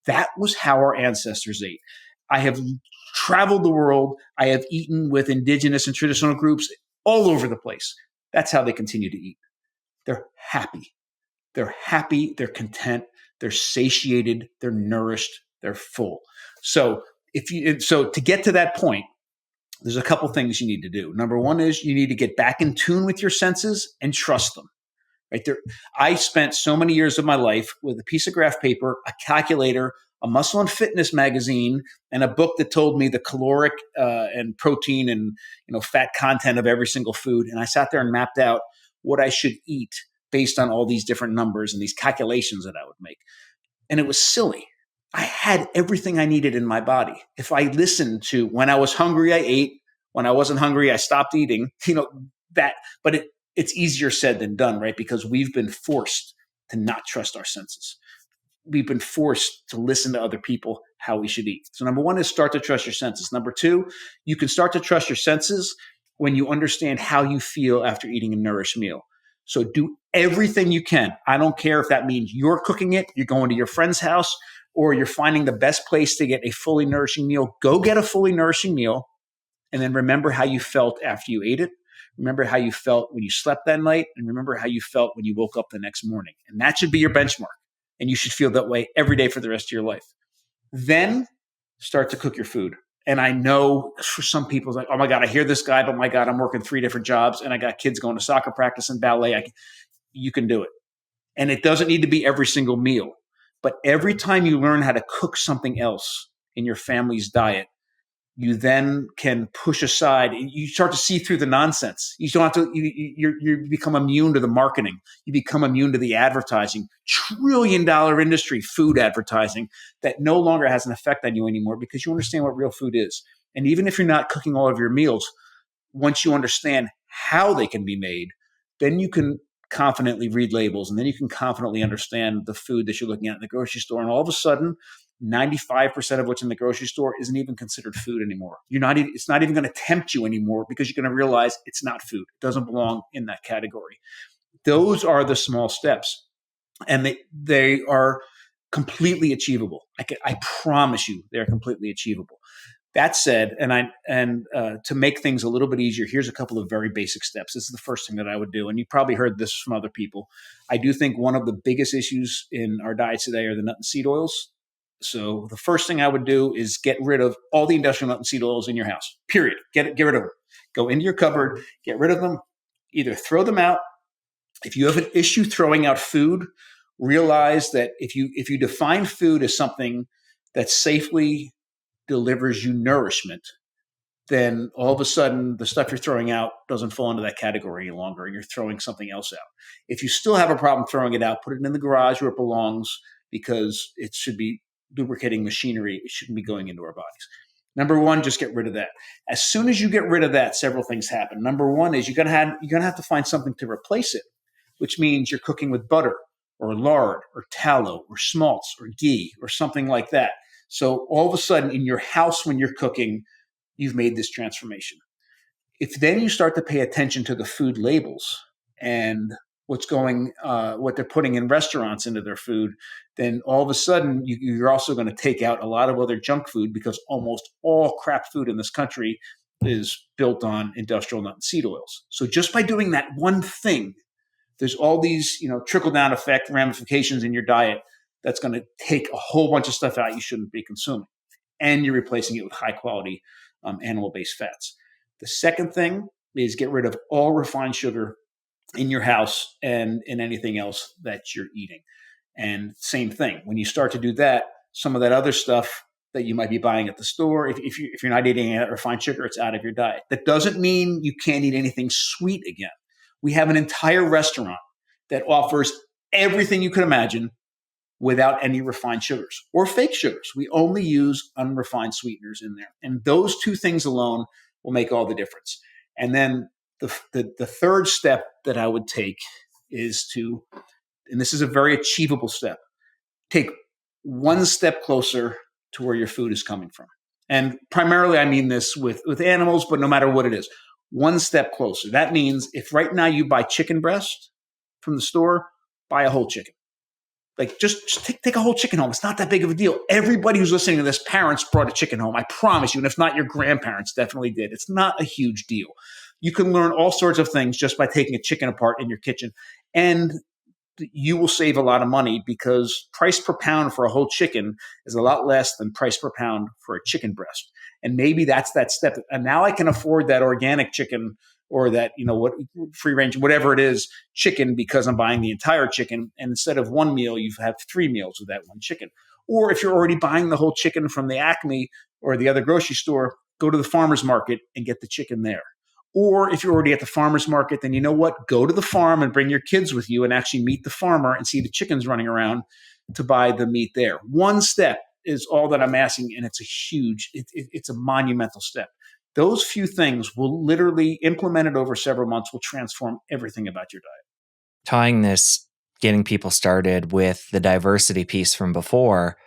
That was how our ancestors ate. I have traveled the world. I have eaten with indigenous and traditional groups all over the place. That's how they continue to eat. They're happy. They're happy. They're content. They're satiated. They're nourished. They're full. So to get to that point, there's a couple things you need to do. Number one is you need to get back in tune with your senses and trust them. Right there, I spent so many years of my life with a piece of graph paper, a calculator, a muscle and fitness magazine, and a book that told me the caloric and protein and fat content of every single food. And I sat there and mapped out what I should eat based on all these different numbers and these calculations that I would make. And it was silly. I had everything I needed in my body. If I listened to when I was hungry, I ate. When I wasn't hungry, I stopped eating. But it's easier said than done, right? Because we've been forced to not trust our senses. We've been forced to listen to other people how we should eat. So number one is start to trust your senses. Number two, you can start to trust your senses when you understand how you feel after eating a nourished meal. So do everything you can. I don't care if that means you're cooking it, you're going to your friend's house, or you're finding the best place to get a fully nourishing meal. Go get a fully nourishing meal, and then remember how you felt after you ate it. Remember how you felt when you slept that night, and remember how you felt when you woke up the next morning. And that should be your benchmark. And you should feel that way every day for the rest of your life. Then start to cook your food. And I know for some people, it's like, oh my God, I hear this guy, but my God, I'm working 3 different jobs and I got kids going to soccer practice and ballet. You can do it. And it doesn't need to be every single meal. But every time you learn how to cook something else in your family's diet, you then can push aside. You start to see through the nonsense. You don't have to. You become immune to the marketing. You become immune to the advertising. $1 trillion industry, food advertising, that no longer has an effect on you anymore because you understand what real food is. And even if you're not cooking all of your meals, once you understand how they can be made, then you can confidently read labels, and then you can confidently understand the food that you're looking at in the grocery store. And all of a sudden, 95% of what's in the grocery store isn't even considered food anymore. It's not even going to tempt you anymore because you're going to realize it's not food. It doesn't belong in that category. Those are the small steps, and they are completely achievable. I promise you, they're completely achievable. That said, to make things a little bit easier, here's a couple of very basic steps. This is the first thing that I would do, and you probably heard this from other people. I do think one of the biggest issues in our diets today are the nut and seed oils. So the first thing I would do is get rid of all the industrial nut and seed oils in your house, period. Get rid of them. Go into your cupboard, get rid of them, either throw them out. If you have an issue throwing out food, realize that if you define food as something that safely delivers you nourishment, then all of a sudden the stuff you're throwing out doesn't fall into that category any longer, and you're throwing something else out. If you still have a problem throwing it out, put it in the garage where it belongs, because it should be lubricating machinery. It shouldn't be going into our bodies. Number one, just get rid of that. As soon as you get rid of that, several things happen. Number one is you're gonna have to find something to replace it, which means you're cooking with butter or lard or tallow or schmaltz or ghee or something like that. So all of a sudden in your house when you're cooking, you've made this transformation. If then you start to pay attention to the food labels and what they're putting in restaurants into their food, then all of a sudden you're also going to take out a lot of other junk food, because almost all crap food in this country is built on industrial nut and seed oils. So just by doing that one thing, there's all these trickle down effect ramifications in your diet that's going to take a whole bunch of stuff out you shouldn't be consuming, and you're replacing it with high quality animal-based fats. The second thing is get rid of all refined sugar in your house and in anything else that you're eating. And same thing, when you start to do that, some of that other stuff that you might be buying at the store, if you're not eating refined sugar, it's out of your diet. That doesn't mean you can't eat anything sweet again. We have an entire restaurant that offers everything you could imagine without any refined sugars or fake sugars. We only use unrefined sweeteners in there. And those two things alone will make all the difference. And then the third step that I would take is and this is a very achievable step, take one step closer to where your food is coming from. And primarily I mean this with animals, but no matter what it is, one step closer. That means if right now you buy chicken breast from the store, buy a whole chicken. Like just take a whole chicken home. It's not that big of a deal. Everybody who's listening to this, parents brought a chicken home. I promise you. And if not, your grandparents definitely did. It's not a huge deal. You can learn all sorts of things just by taking a chicken apart in your kitchen. And you will save a lot of money because price per pound for a whole chicken is a lot less than price per pound for a chicken breast. And maybe that's that step. And now I can afford that organic chicken or that, what free range, whatever it is, chicken because I'm buying the entire chicken. And instead of one meal, you have 3 meals with that one chicken. Or if you're already buying the whole chicken from the Acme or the other grocery store, go to the farmer's market and get the chicken there. Or if you're already at the farmer's market, then you know what? Go to the farm and bring your kids with you and actually meet the farmer and see the chickens running around to buy the meat there. One step is all that I'm asking, and it's it's a monumental step. Those few things will literally, implemented over several months, will transform everything about your diet. Tying this, getting people started with the diversity piece from before,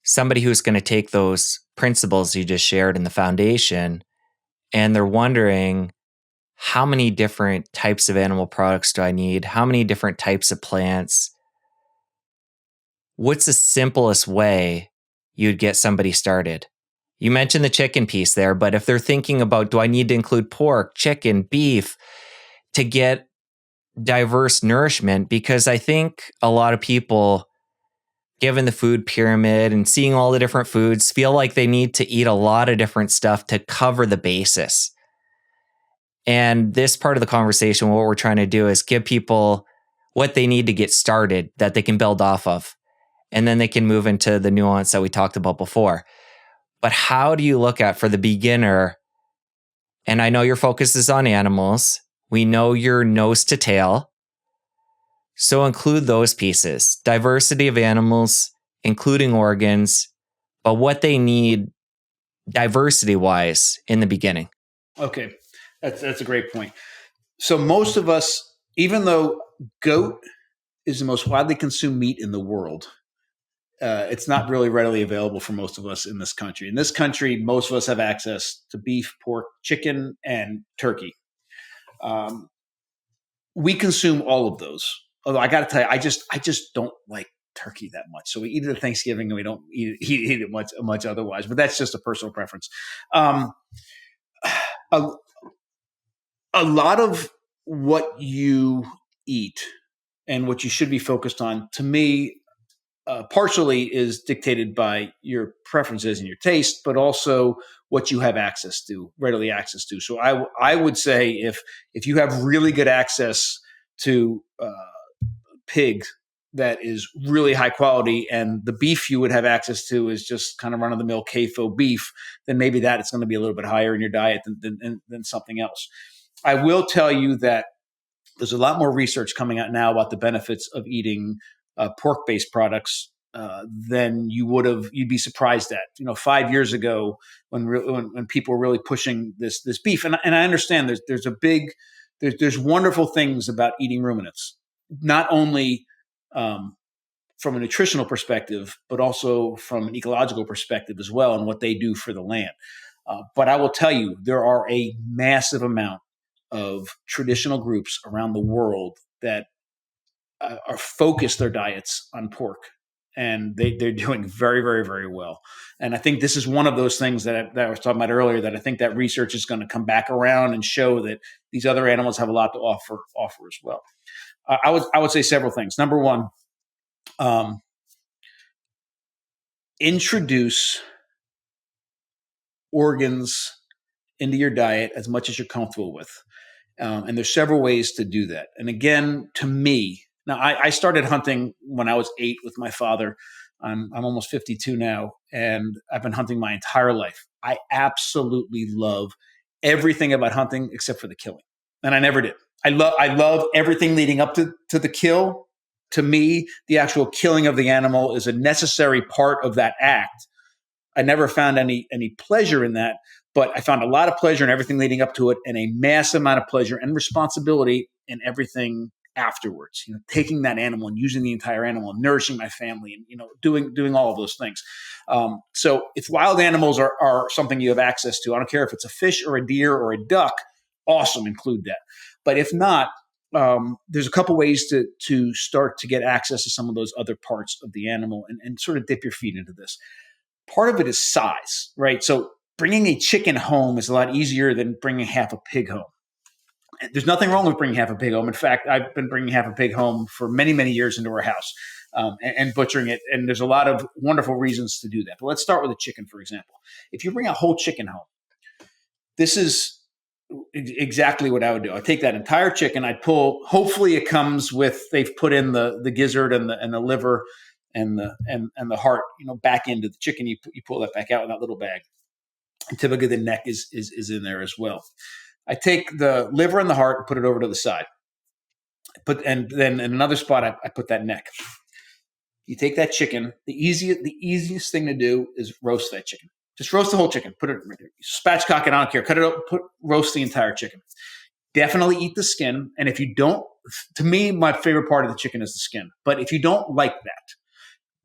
somebody who's going to take those principles you just shared in the foundation, and they're wondering, how many different types of animal products do I need? How many different types of plants? What's the simplest way you'd get somebody started? You mentioned the chicken piece there, but if they're thinking about, do I need to include pork, chicken, beef to get diverse nourishment? Because I think a lot of people, given the food pyramid and seeing all the different foods, feel like they need to eat a lot of different stuff to cover the basis. And this part of the conversation, what we're trying to do is give people what they need to get started that they can build off of. And then they can move into the nuance that we talked about before. But how do you look at, for the beginner, and I know your focus is on animals, we know you're nose to tail, so include those pieces, diversity of animals, including organs, but what they need diversity-wise in the beginning. Okay, that's a great point. So most of us, even though goat is the most widely consumed meat in the world, it's not really readily available for most of us in this country. In this country, most of us have access to beef, pork, chicken, and turkey. We consume all of those. Although I got to tell you, I just don't like turkey that much. So we eat it at Thanksgiving and we don't eat it much otherwise. But that's just a personal preference. A lot of what you eat and what you should be focused on, to me, partially is dictated by your preferences and your taste, but also what you have readily access to. So I would say if you have really good access to pig that is really high quality, and the beef you would have access to is just kind of run of the mill CAFO beef, then maybe that it's going to be a little bit higher in your diet than something else. I will tell you that there's a lot more research coming out now about the benefits of eating pork-based products than you'd be surprised at. 5 years ago when people were really pushing this beef, and I understand there's wonderful things about eating ruminants, not only from a nutritional perspective, but also from an ecological perspective as well, and what they do for the land. But I will tell you, there are a massive amount of traditional groups around the world that are focused their diets on pork, and they're doing very, very, very well. And I think this is one of those things that I was talking about earlier, that I think that research is going to come back around and show that these other animals have a lot to offer as well. I would say several things. Number one, introduce organs into your diet as much as you're comfortable with. And there's several ways to do that. And again, to me, now I started hunting when I was 8 with my father. I'm almost 52 now, and I've been hunting my entire life. I absolutely love everything about hunting except for the killing. And I never did. I love everything leading up to the kill. To me, the actual killing of the animal is a necessary part of that act. I never found any pleasure in that, but I found a lot of pleasure in everything leading up to it, and a massive amount of pleasure and responsibility in everything afterwards. Taking that animal and using the entire animal and nourishing my family, and doing all of those things. So if wild animals are something you have access to, I don't care if it's a fish or a deer or a duck, awesome, include that. But if not, there's a couple ways to start to get access to some of those other parts of the animal and sort of dip your feet into this. Part of it is size, right? So bringing a chicken home is a lot easier than bringing half a pig home. There's nothing wrong with bringing half a pig home. In fact, I've been bringing half a pig home for many, many years into our house and butchering it. And there's a lot of wonderful reasons to do that. But let's start with a chicken, for example. If you bring a whole chicken home, this is exactly what I would do. I take that entire chicken, I'd pull. Hopefully, it comes with, they've put in the gizzard and the liver and the heart, back into the chicken. You pull that back out in that little bag. And typically, the neck is in there as well. I take the liver and the heart and put it over to the side. And then in another spot, I put that neck. You take that chicken. The easiest thing to do is roast that chicken. Just roast the whole chicken. Put it, spatchcock it. I don't care. Cut it up. Roast the entire chicken. Definitely eat the skin. And if you don't, to me, my favorite part of the chicken is the skin. But if you don't like that,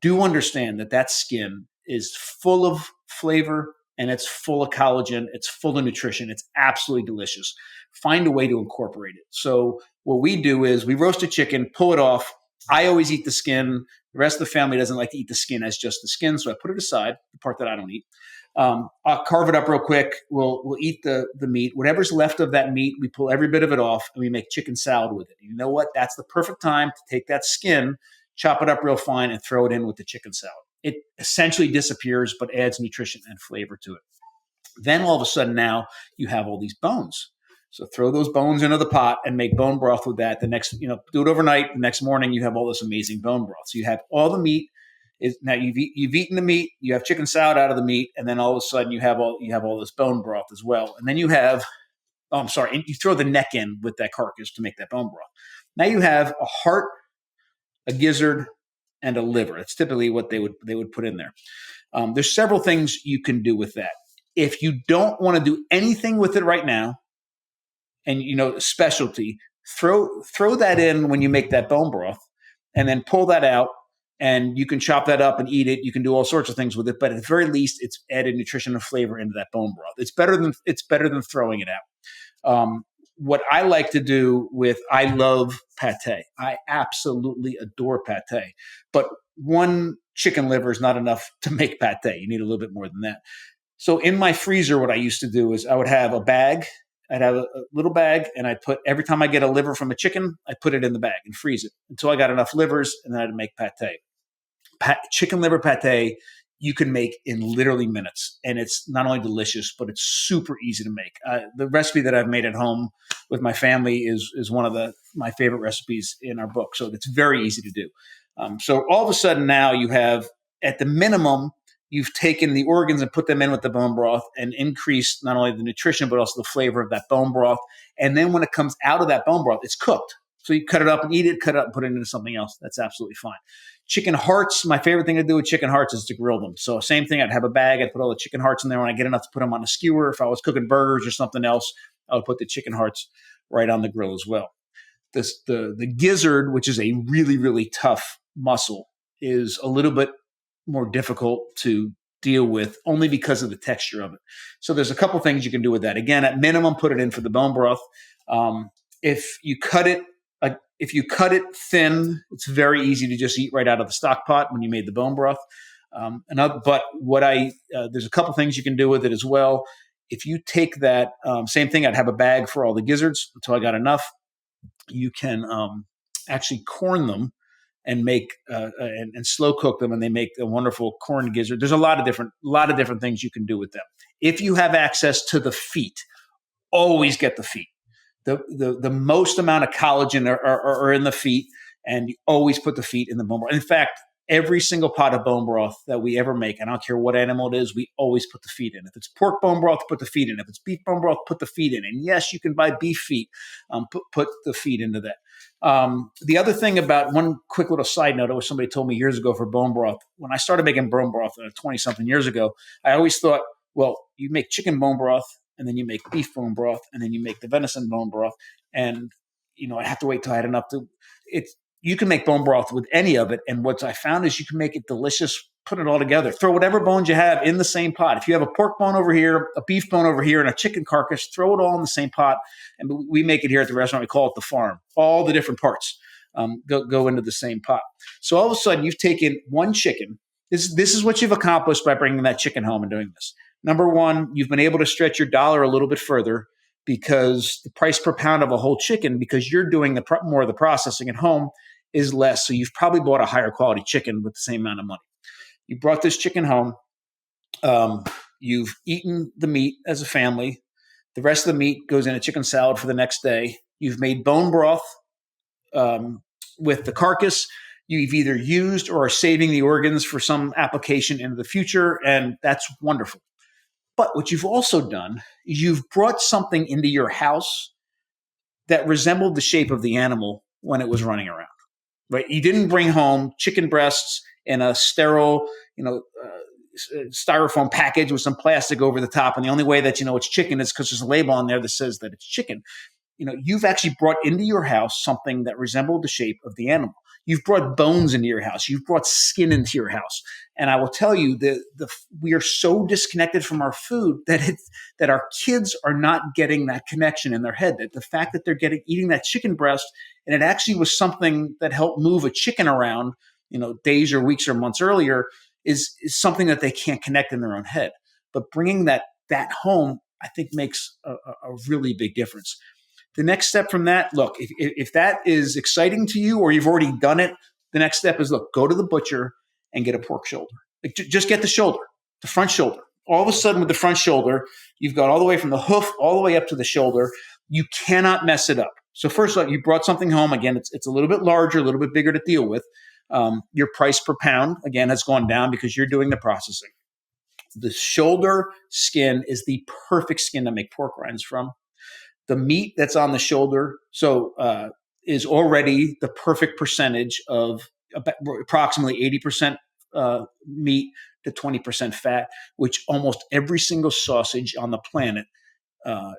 do understand that skin is full of flavor and it's full of collagen. It's full of nutrition. It's absolutely delicious. Find a way to incorporate it. So what we do is we roast a chicken, pull it off. I always eat the skin. The rest of the family doesn't like to eat the skin as just the skin. So I put it aside, the part that I don't eat. I'll carve it up real quick. We'll eat the meat. Whatever's left of that meat, we pull every bit of it off and we make chicken salad with it. You know what? That's the perfect time to take that skin, chop it up real fine, and throw it in with the chicken salad. It essentially disappears, but adds nutrition and flavor to it. Then all of a sudden now you have all these bones. So throw those bones into the pot and make bone broth with that. The next, do it overnight. The next morning you have all this amazing bone broth. So you have all the meat. Now you've eaten the meat. You have chicken salad out of the meat, and then all of a sudden you have all this bone broth as well. And then you have, and you throw the neck in with that carcass to make that bone broth. Now you have a heart, a gizzard, and a liver. That's typically what they would put in there. There's several things you can do with that. If you don't want to do anything with it right now, and specialty, throw that in when you make that bone broth, and then pull that out, and you can chop that up and eat it. You can do all sorts of things with it, but at the very least, it's added nutrition and flavor into that bone broth. It's better than throwing it out. What I like to do I love pate. I absolutely adore pate, but one chicken liver is not enough to make pate. You need a little bit more than that. So in my freezer, what I used to do is I would have a bag. I'd have a little bag, and I'd put, every time I get a liver from a chicken, I put it in the bag and freeze it until I got enough livers, and then I'd make pate. Chicken liver pate you can make in literally minutes, and it's not only delicious, but it's super easy to make. The recipe that I've made at home with my family is one of my favorite recipes in our book, so it's very easy to do. So all of a sudden now you have, at the minimum, you've taken the organs and put them in with the bone broth and increased not only the nutrition, but also the flavor of that bone broth. And then when it comes out of that bone broth, it's cooked. So you cut it up and eat it, cut it up and put it into something else. That's absolutely fine. Chicken hearts, my favorite thing to do with chicken hearts is to grill them. So same thing, I'd have a bag, I'd put all the chicken hearts in there. When I get enough to put them on a skewer, if I was cooking burgers or something else, I would put the chicken hearts right on the grill as well. The gizzard, which is a really, really tough muscle, is a little bit more difficult to deal with only because of the texture of it. So there's a couple things you can do with that. Again, at minimum, put it in for the bone broth. If you cut it thin, it's very easy to just eat right out of the stock pot when you made the bone broth. There's a couple things you can do with it as well. If you take that, same thing, I'd have a bag for all the gizzards until I got enough. You can actually corn them and make and slow cook them, and they make a wonderful corn gizzard. There's a lot of different things you can do with them. If you have access to the feet, always get the feet. The most amount of collagen are in the feet, and you always put the feet in the bone broth. In fact, every single pot of bone broth that we ever make, and I don't care what animal it is, we always put the feet in. If it's pork bone broth, put the feet in. If it's beef bone broth, put the feet in. And yes, you can buy beef feet. Put the feet into that. The other thing about, one quick little side note, it was somebody told me years ago for bone broth. When I started making bone broth 20-something years ago, I always thought, well, you make chicken bone broth, and then you make beef bone broth, and then you make the venison bone broth. And, I have to wait till I had enough you can make bone broth with any of it. And what I found is you can make it delicious putting it all together. Throw whatever bones you have in the same pot. If you have a pork bone over here, a beef bone over here, and a chicken carcass, throw it all in the same pot. And we make it here at the restaurant. We call it the farm. All the different parts go into the same pot. So all of a sudden, you've taken one chicken. This is what you've accomplished by bringing that chicken home and doing this. Number one, you've been able to stretch your dollar a little bit further because the price per pound of a whole chicken, because you're doing more of the processing at home, is less. So you've probably bought a higher quality chicken with the same amount of money. You brought this chicken home. You've eaten the meat as a family. The rest of the meat goes in a chicken salad for the next day. You've made bone broth with the carcass. You've either used or are saving the organs for some application into the future, and that's wonderful. But what you've also done is you've brought something into your house that resembled the shape of the animal when it was running around, right? You didn't bring home chicken breasts in a sterile, styrofoam package with some plastic over the top. And the only way that you know it's chicken is because there's a label on there that says that it's chicken. You've actually brought into your house something that resembled the shape of the animal. You've brought bones into your house. You've brought skin into your house. And I will tell you that we are so disconnected from our food that our kids are not getting that connection in their head. That the fact that they're eating that chicken breast, and it actually was something that helped move a chicken around, days or weeks or months earlier, is something that they can't connect in their own head. But bringing that home, I think, makes a really big difference. The next step from that, look, if that is exciting to you or you've already done it, the next step is, look, go to the butcher and get a pork shoulder. Just get the shoulder, the front shoulder. All of a sudden with the front shoulder, you've got all the way from the hoof all the way up to the shoulder. You cannot mess it up. So first of all, you brought something home. Again, it's a little bit larger, a little bit bigger to deal with. Your price per pound, again, has gone down because you're doing the processing. The shoulder skin is the perfect skin to make pork rinds from. The meat that's on the shoulder is already the perfect percentage of approximately 80% meat to 20% fat, which almost every single sausage on the planet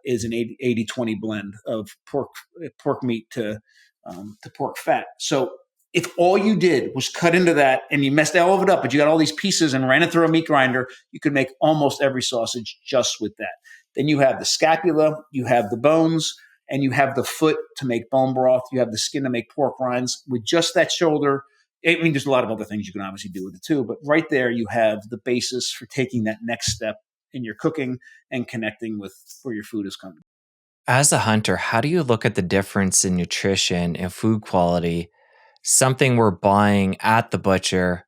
is an 80-20 blend of pork meat to pork fat. So if all you did was cut into that and you messed all of it up, but you got all these pieces and ran it through a meat grinder, you could make almost every sausage just with that. Then you have the scapula, you have the bones, and you have the foot to make bone broth. You have the skin to make pork rinds. With just that shoulder, there's a lot of other things you can obviously do with it too, but right there you have the basis for taking that next step in your cooking and connecting with where your food is coming. As a hunter, how do you look at the difference in nutrition and food quality, something we're buying at the butcher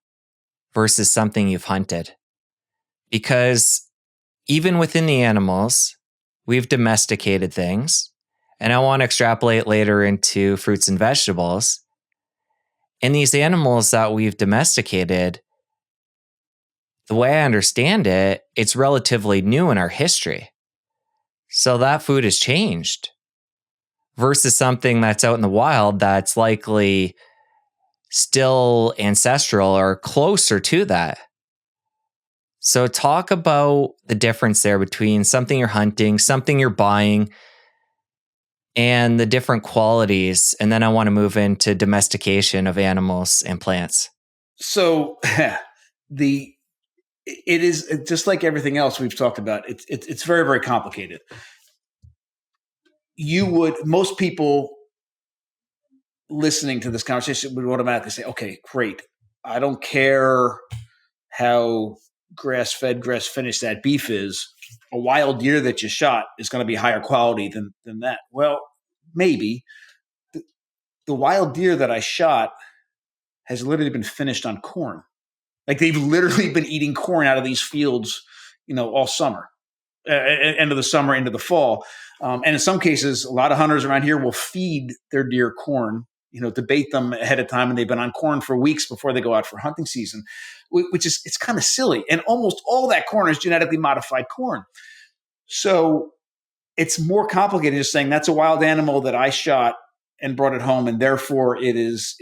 versus something you've hunted? Because even within the animals, we've domesticated things. And I want to extrapolate later into fruits and vegetables. And these animals that we've domesticated, the way I understand it, it's relatively new in our history. So that food has changed versus something that's out in the wild that's likely still ancestral or closer to that. So talk about the difference there between something you're hunting, something you're buying, and the different qualities. And then I want to move into domestication of animals and plants. So it is just like everything else we've talked about. It's very, very complicated. Most people listening to this conversation would automatically say, okay, great. I don't care how grass-fed, grass-finished that beef is. A wild deer that you shot is going to be higher quality than that. Well, maybe. The wild deer that I shot has literally been finished on corn. Like they've literally been eating corn out of these fields, all summer, end of the summer, into the fall. And in some cases, a lot of hunters around here will feed their deer corn, to bait them ahead of time. And they've been on corn for weeks before they go out for hunting season, it's kind of silly. And almost all that corn is genetically modified corn. So it's more complicated just saying that's a wild animal that I shot and brought it home, and therefore it is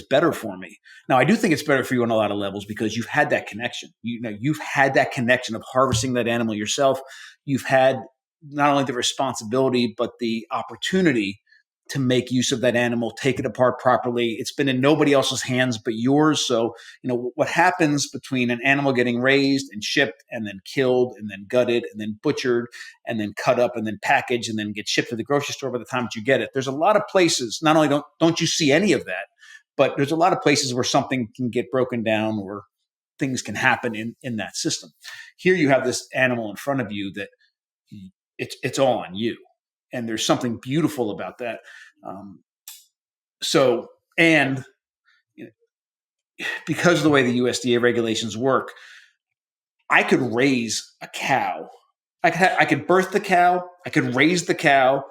better for me. Now, I do think it's better for you on a lot of levels because you've had that connection. You've had that connection of harvesting that animal yourself. You've had not only the responsibility but the opportunity to make use of that animal, take it apart properly. It's been in nobody else's hands but yours. So, what happens between an animal getting raised and shipped and then killed and then gutted and then butchered and then cut up and then packaged and then get shipped to the grocery store by the time that you get it. There's a lot of places, not only don't you see any of that, but there's a lot of places where something can get broken down or things can happen in that system. Here you have this animal in front of you that it's all on you. And there's something beautiful about that. And because of the way the USDA regulations work, I could raise a cow. I could birth the cow. I could raise the cow.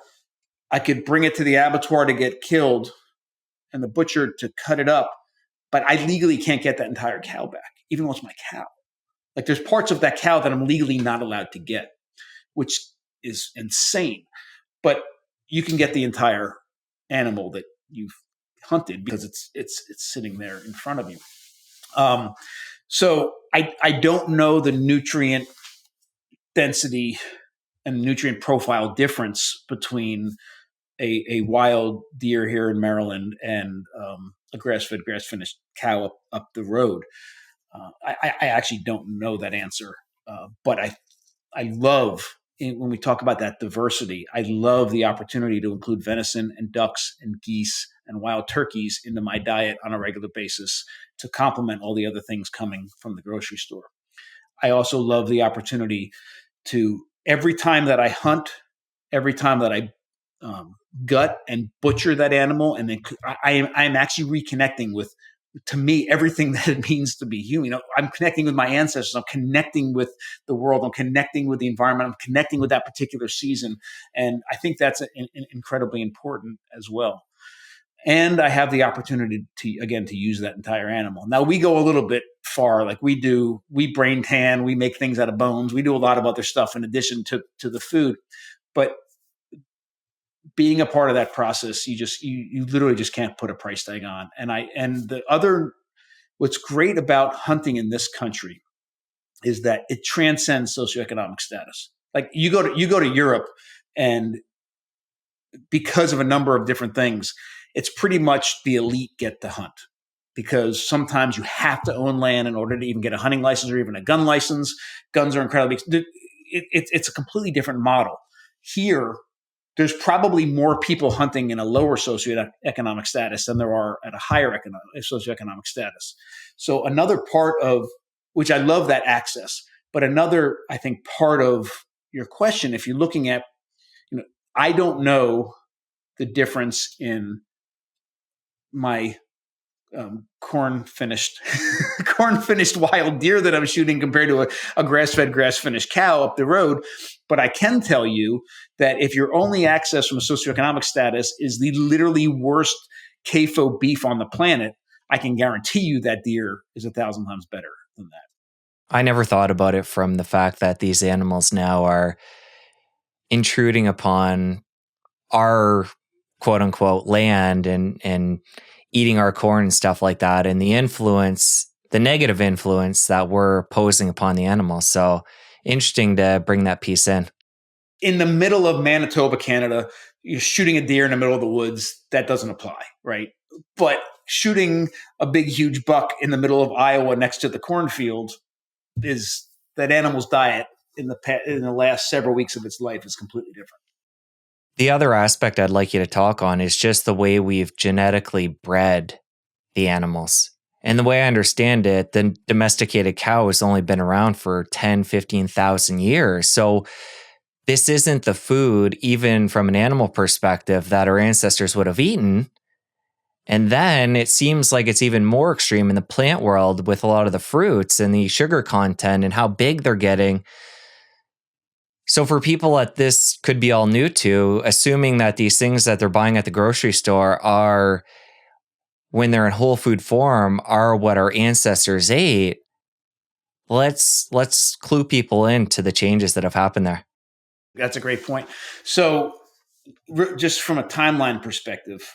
I could bring it to the abattoir to get killed and the butcher to cut it up. But I legally can't get that entire cow back, even though it's my cow. Like there's parts of that cow that I'm legally not allowed to get, which is insane. But you can get the entire animal that you've hunted because it's sitting there in front of you. So I don't know the nutrient density and nutrient profile difference between a wild deer here in Maryland and a grass-fed, grass-finished cow up the road. I actually don't know that answer, but I love, when we talk about that diversity, I love the opportunity to include venison and ducks and geese and wild turkeys into my diet on a regular basis to complement all the other things coming from the grocery store. I also love the opportunity to, every time that I hunt, every time that I gut and butcher that animal, and then I'm actually reconnecting with, to me, everything that it means to be human. I'm connecting with my ancestors. I'm connecting with the world. I'm connecting with the environment. I'm connecting with that particular season. And I think that's incredibly important as well. And I have the opportunity to use that entire animal. Now we go a little bit far, like we brain tan, we make things out of bones. We do a lot of other stuff in addition to the food, but being a part of that process, you literally just can't put a price tag on. What's great about hunting in this country is that it transcends socioeconomic status. Like you go to Europe, and because of a number of different things, it's pretty much the elite get to hunt, because sometimes you have to own land in order to even get a hunting license or even a gun license. Guns are incredibly, it's a completely different model. Here, there's probably more people hunting in a lower socioeconomic status than there are at a higher socioeconomic status. So another part of, which I love that access, but another, I think, part of your question, if you're looking at, I don't know the difference in my corn finished wild deer that I'm shooting compared to a grass-fed, grass-finished cow up the road. But I can tell you that if your only access from a socioeconomic status is the literally worst CAFO beef on the planet, I can guarantee you that deer is 1,000 times better than that. I never thought about it from the fact that these animals now are intruding upon our quote unquote land and eating our corn and stuff like that, and the negative influence that we're posing upon the animals. So interesting to bring that piece in. In the middle of Manitoba, Canada, you're shooting a deer in the middle of the woods. That doesn't apply, right? But shooting a big, huge buck in the middle of Iowa next to the cornfield, is that animal's diet in the last several weeks of its life is completely different. The other aspect I'd like you to talk on is just the way we've genetically bred the animals. And the way I understand it, the domesticated cow has only been around for 10, 15,000 years. So this isn't the food, even from an animal perspective, that our ancestors would have eaten. And then it seems like it's even more extreme in the plant world with a lot of the fruits and the sugar content and how big they're getting. So for people that this could be all new to, assuming that these things that they're buying at the grocery store are, when they're in whole food form, are what our ancestors ate, let's clue people into the changes that have happened there. That's a great point. So just from a timeline perspective,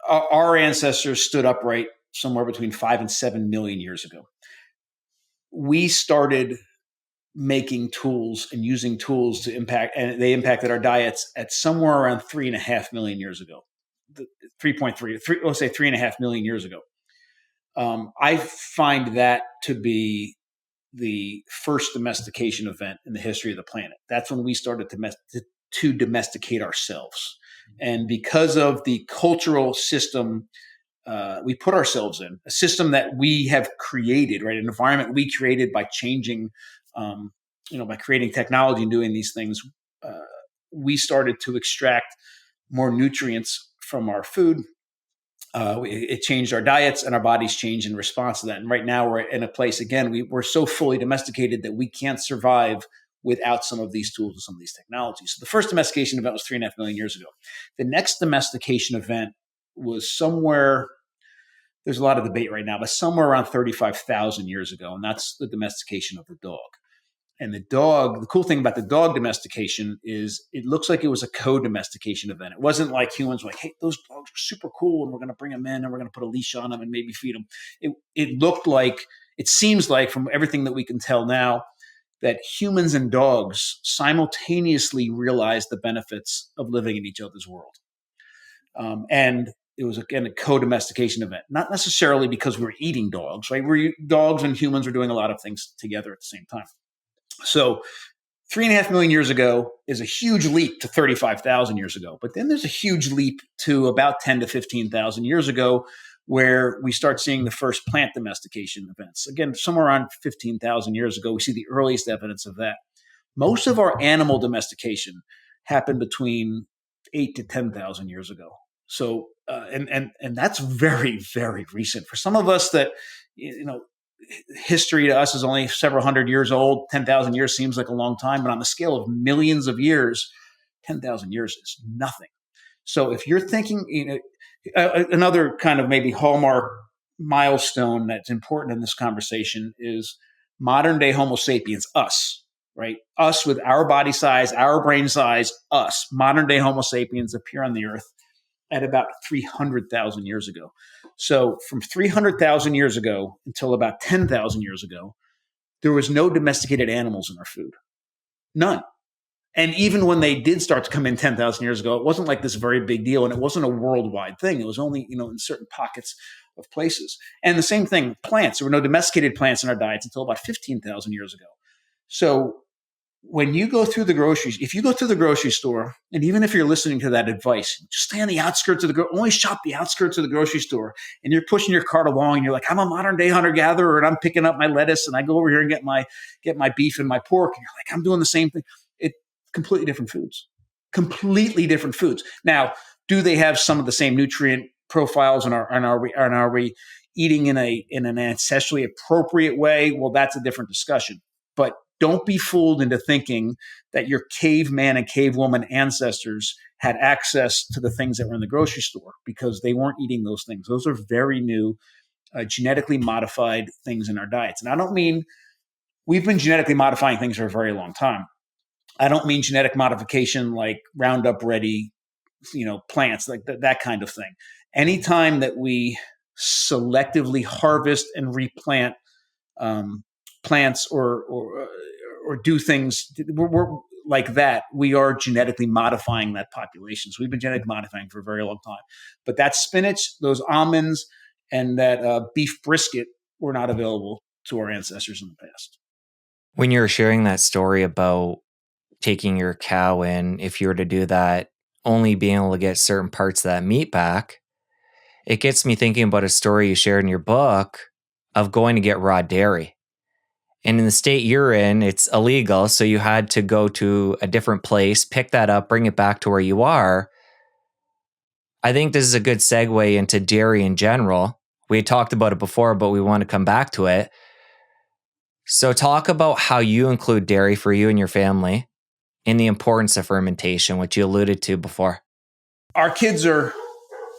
our ancestors stood upright somewhere between 5 and 7 million years ago. We started making tools and using tools to impact, and they impacted our diets at somewhere around 3.5 million years ago. 3.3, let's say 3.5 million years ago. I find that to be the first domestication event in the history of the planet. That's when we started to domesticate ourselves. And because of the cultural system we put ourselves in, a system that we have created, right? An environment we created by changing, by creating technology and doing these things, we started to extract more nutrients from our food. It changed our diets, and our bodies changed in response to that. And right now we're in a place, again, we're so fully domesticated that we can't survive without some of these tools and some of these technologies. So the first domestication event was 3.5 million years ago. The next domestication event was somewhere, there's a lot of debate right now, but somewhere around 35,000 years ago. And that's the domestication of the dog. And the cool thing about the dog domestication is it looks like it was a co-domestication event. It wasn't like humans were like, hey, those dogs are super cool and we're going to bring them in and we're going to put a leash on them and maybe feed them. It seems like from everything that we can tell now, that humans and dogs simultaneously realized the benefits of living in each other's world. And it was, again, a co-domestication event, not necessarily because we were eating dogs, right? Dogs and humans were doing a lot of things together at the same time. So 3.5 million years ago is a huge leap to 35,000 years ago. But then there's a huge leap to about 10 to 15,000 years ago, where we start seeing the first plant domestication events. Again, somewhere around 15,000 years ago, we see the earliest evidence of that. Most of our animal domestication happened between 8 to 10,000 years ago. So, and that's very, very recent. For some of us that, history to us is only several hundred years old. 10,000 years seems like a long time, but on the scale of millions of years, 10,000 years is nothing. So if you're thinking, another kind of maybe hallmark milestone that's important in this conversation is modern day Homo sapiens, us, right? Us with our body size, our brain size, us, modern day Homo sapiens appear on the earth at about 300,000 years ago. So from 300,000 years ago until about 10,000 years ago, there was no domesticated animals in our food. None. And even when they did start to come in 10,000 years ago, it wasn't like this very big deal, and it wasn't a worldwide thing. It was only, in certain pockets of places. And the same thing, plants. There were no domesticated plants in our diets until about 15,000 years ago. So when you go through the groceries, if you go through the grocery store, and even if you're listening to that advice, just stay on the outskirts of only shop the outskirts of the grocery store, and you're pushing your cart along, and you're like, I'm a modern day hunter gatherer, and I'm picking up my lettuce, and I go over here and get my beef and my pork, and you're like, I'm doing the same thing. Completely different foods. Now, do they have some of the same nutrient profiles, and are we eating in an ancestrally appropriate way? Well, that's a different discussion. But don't be fooled into thinking that your caveman and cavewoman ancestors had access to the things that were in the grocery store, because they weren't eating those things. Those are very new, genetically modified things in our diets. And I don't mean we've been genetically modifying things for a very long time. I don't mean genetic modification like Roundup Ready, plants, like that kind of thing. Anytime that we selectively harvest and replant plants or do things we're like that, we are genetically modifying that population. So we've been genetically modifying for a very long time. But that spinach, those almonds, and that beef brisket were not available to our ancestors in the past. When you were sharing that story about taking your cow in, if you were to do that, only being able to get certain parts of that meat back, it gets me thinking about a story you shared in your book of going to get raw dairy. And in the state you're in, it's illegal. So you had to go to a different place, pick that up, bring it back to where you are. I think this is a good segue into dairy in general. We had talked about it before, but we want to come back to it. So talk about how you include dairy for you and your family, and the importance of fermentation, which you alluded to before. Our kids are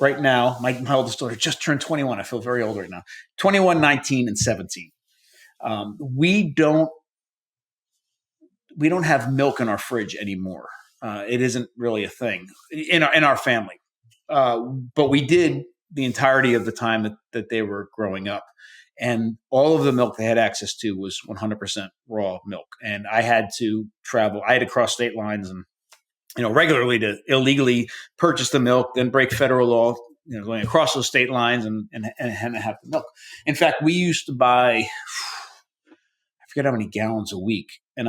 right now, my oldest daughter just turned 21. I feel very old right now. 21, 19, and 17. We don't have milk in our fridge anymore. It isn't really a thing in our family. But we did the entirety of the time that they were growing up. And all of the milk they had access to was 100% raw milk. And I had to travel. I had to cross state lines and regularly to illegally purchase the milk, then break federal law, going across those state lines and have the milk. In fact, we used to buy, I forget how many gallons a week, and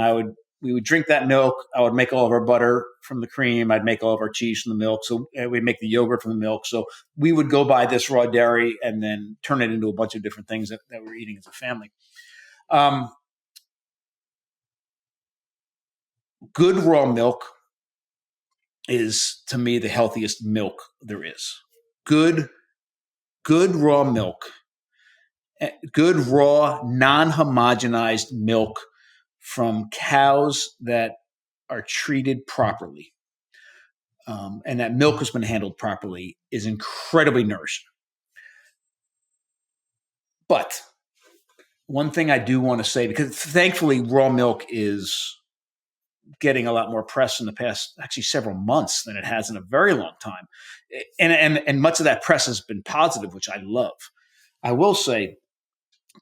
we would drink that milk. I would make all of our butter from the cream. I'd make all of our cheese from the milk. So we'd make the yogurt from the milk. So we would go buy this raw dairy and then turn it into a bunch of different things that we're eating as a family. Good raw milk is, to me, the healthiest milk there is. Good raw milk, good raw, non-homogenized milk from cows that are treated properly, and that milk has been handled properly, is incredibly nourishing. But one thing I do want to say, because thankfully raw milk is getting a lot more press in the past, actually several months, than it has in a very long time. And much of that press has been positive, which I love. I will say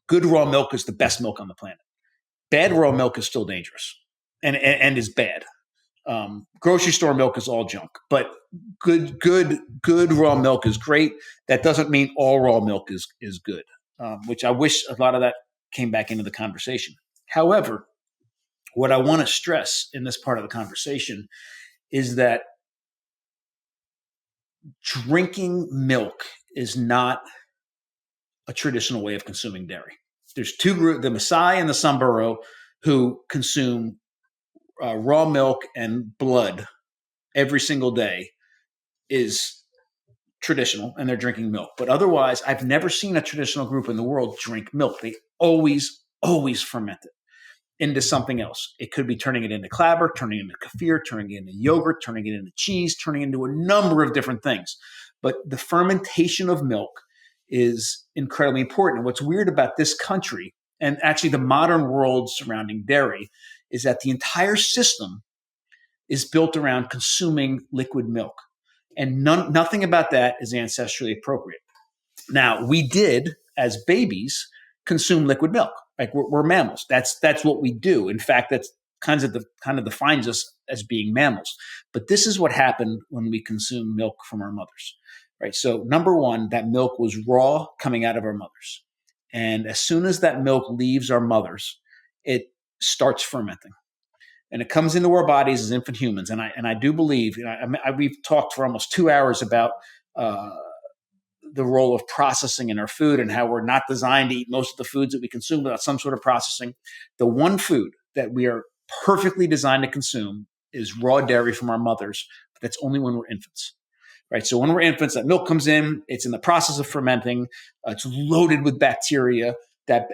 good raw milk is the best milk on the planet. Bad raw milk is still dangerous and is bad. Grocery store milk is all junk, but good raw milk is great. That doesn't mean all raw milk is good, which I wish a lot of that came back into the conversation. However, what I want to stress in this part of the conversation is that drinking milk is not a traditional way of consuming dairy. There's two groups, the Maasai and the Samburu, who consume raw milk and blood every single day, is traditional, and they're drinking milk. But otherwise, I've never seen a traditional group in the world drink milk. They always ferment it into something else. It could be turning it into clabber, turning it into kefir, turning it into yogurt, turning it into cheese, turning it into a number of different things. But the fermentation of milk is incredibly important. What's weird about this country, and actually the modern world surrounding dairy, is that the entire system is built around consuming liquid milk. And nothing about that is ancestrally appropriate. Now, we did, as babies, consume liquid milk. Like we're mammals. That's what we do. In fact, that's kind of defines us as being mammals. But this is what happened when we consume milk from our mothers, right? So number one, that milk was raw coming out of our mothers. And as soon as that milk leaves our mothers, it starts fermenting. And it comes into our bodies as infant humans. And I do believe, we've talked for almost 2 hours about the role of processing in our food and how we're not designed to eat most of the foods that we consume without some sort of processing. The one food that we are perfectly designed to consume is raw dairy from our mothers, but that's only when we're infants, right? So when we're infants, that milk comes in, it's in the process of fermenting, it's loaded with bacteria. That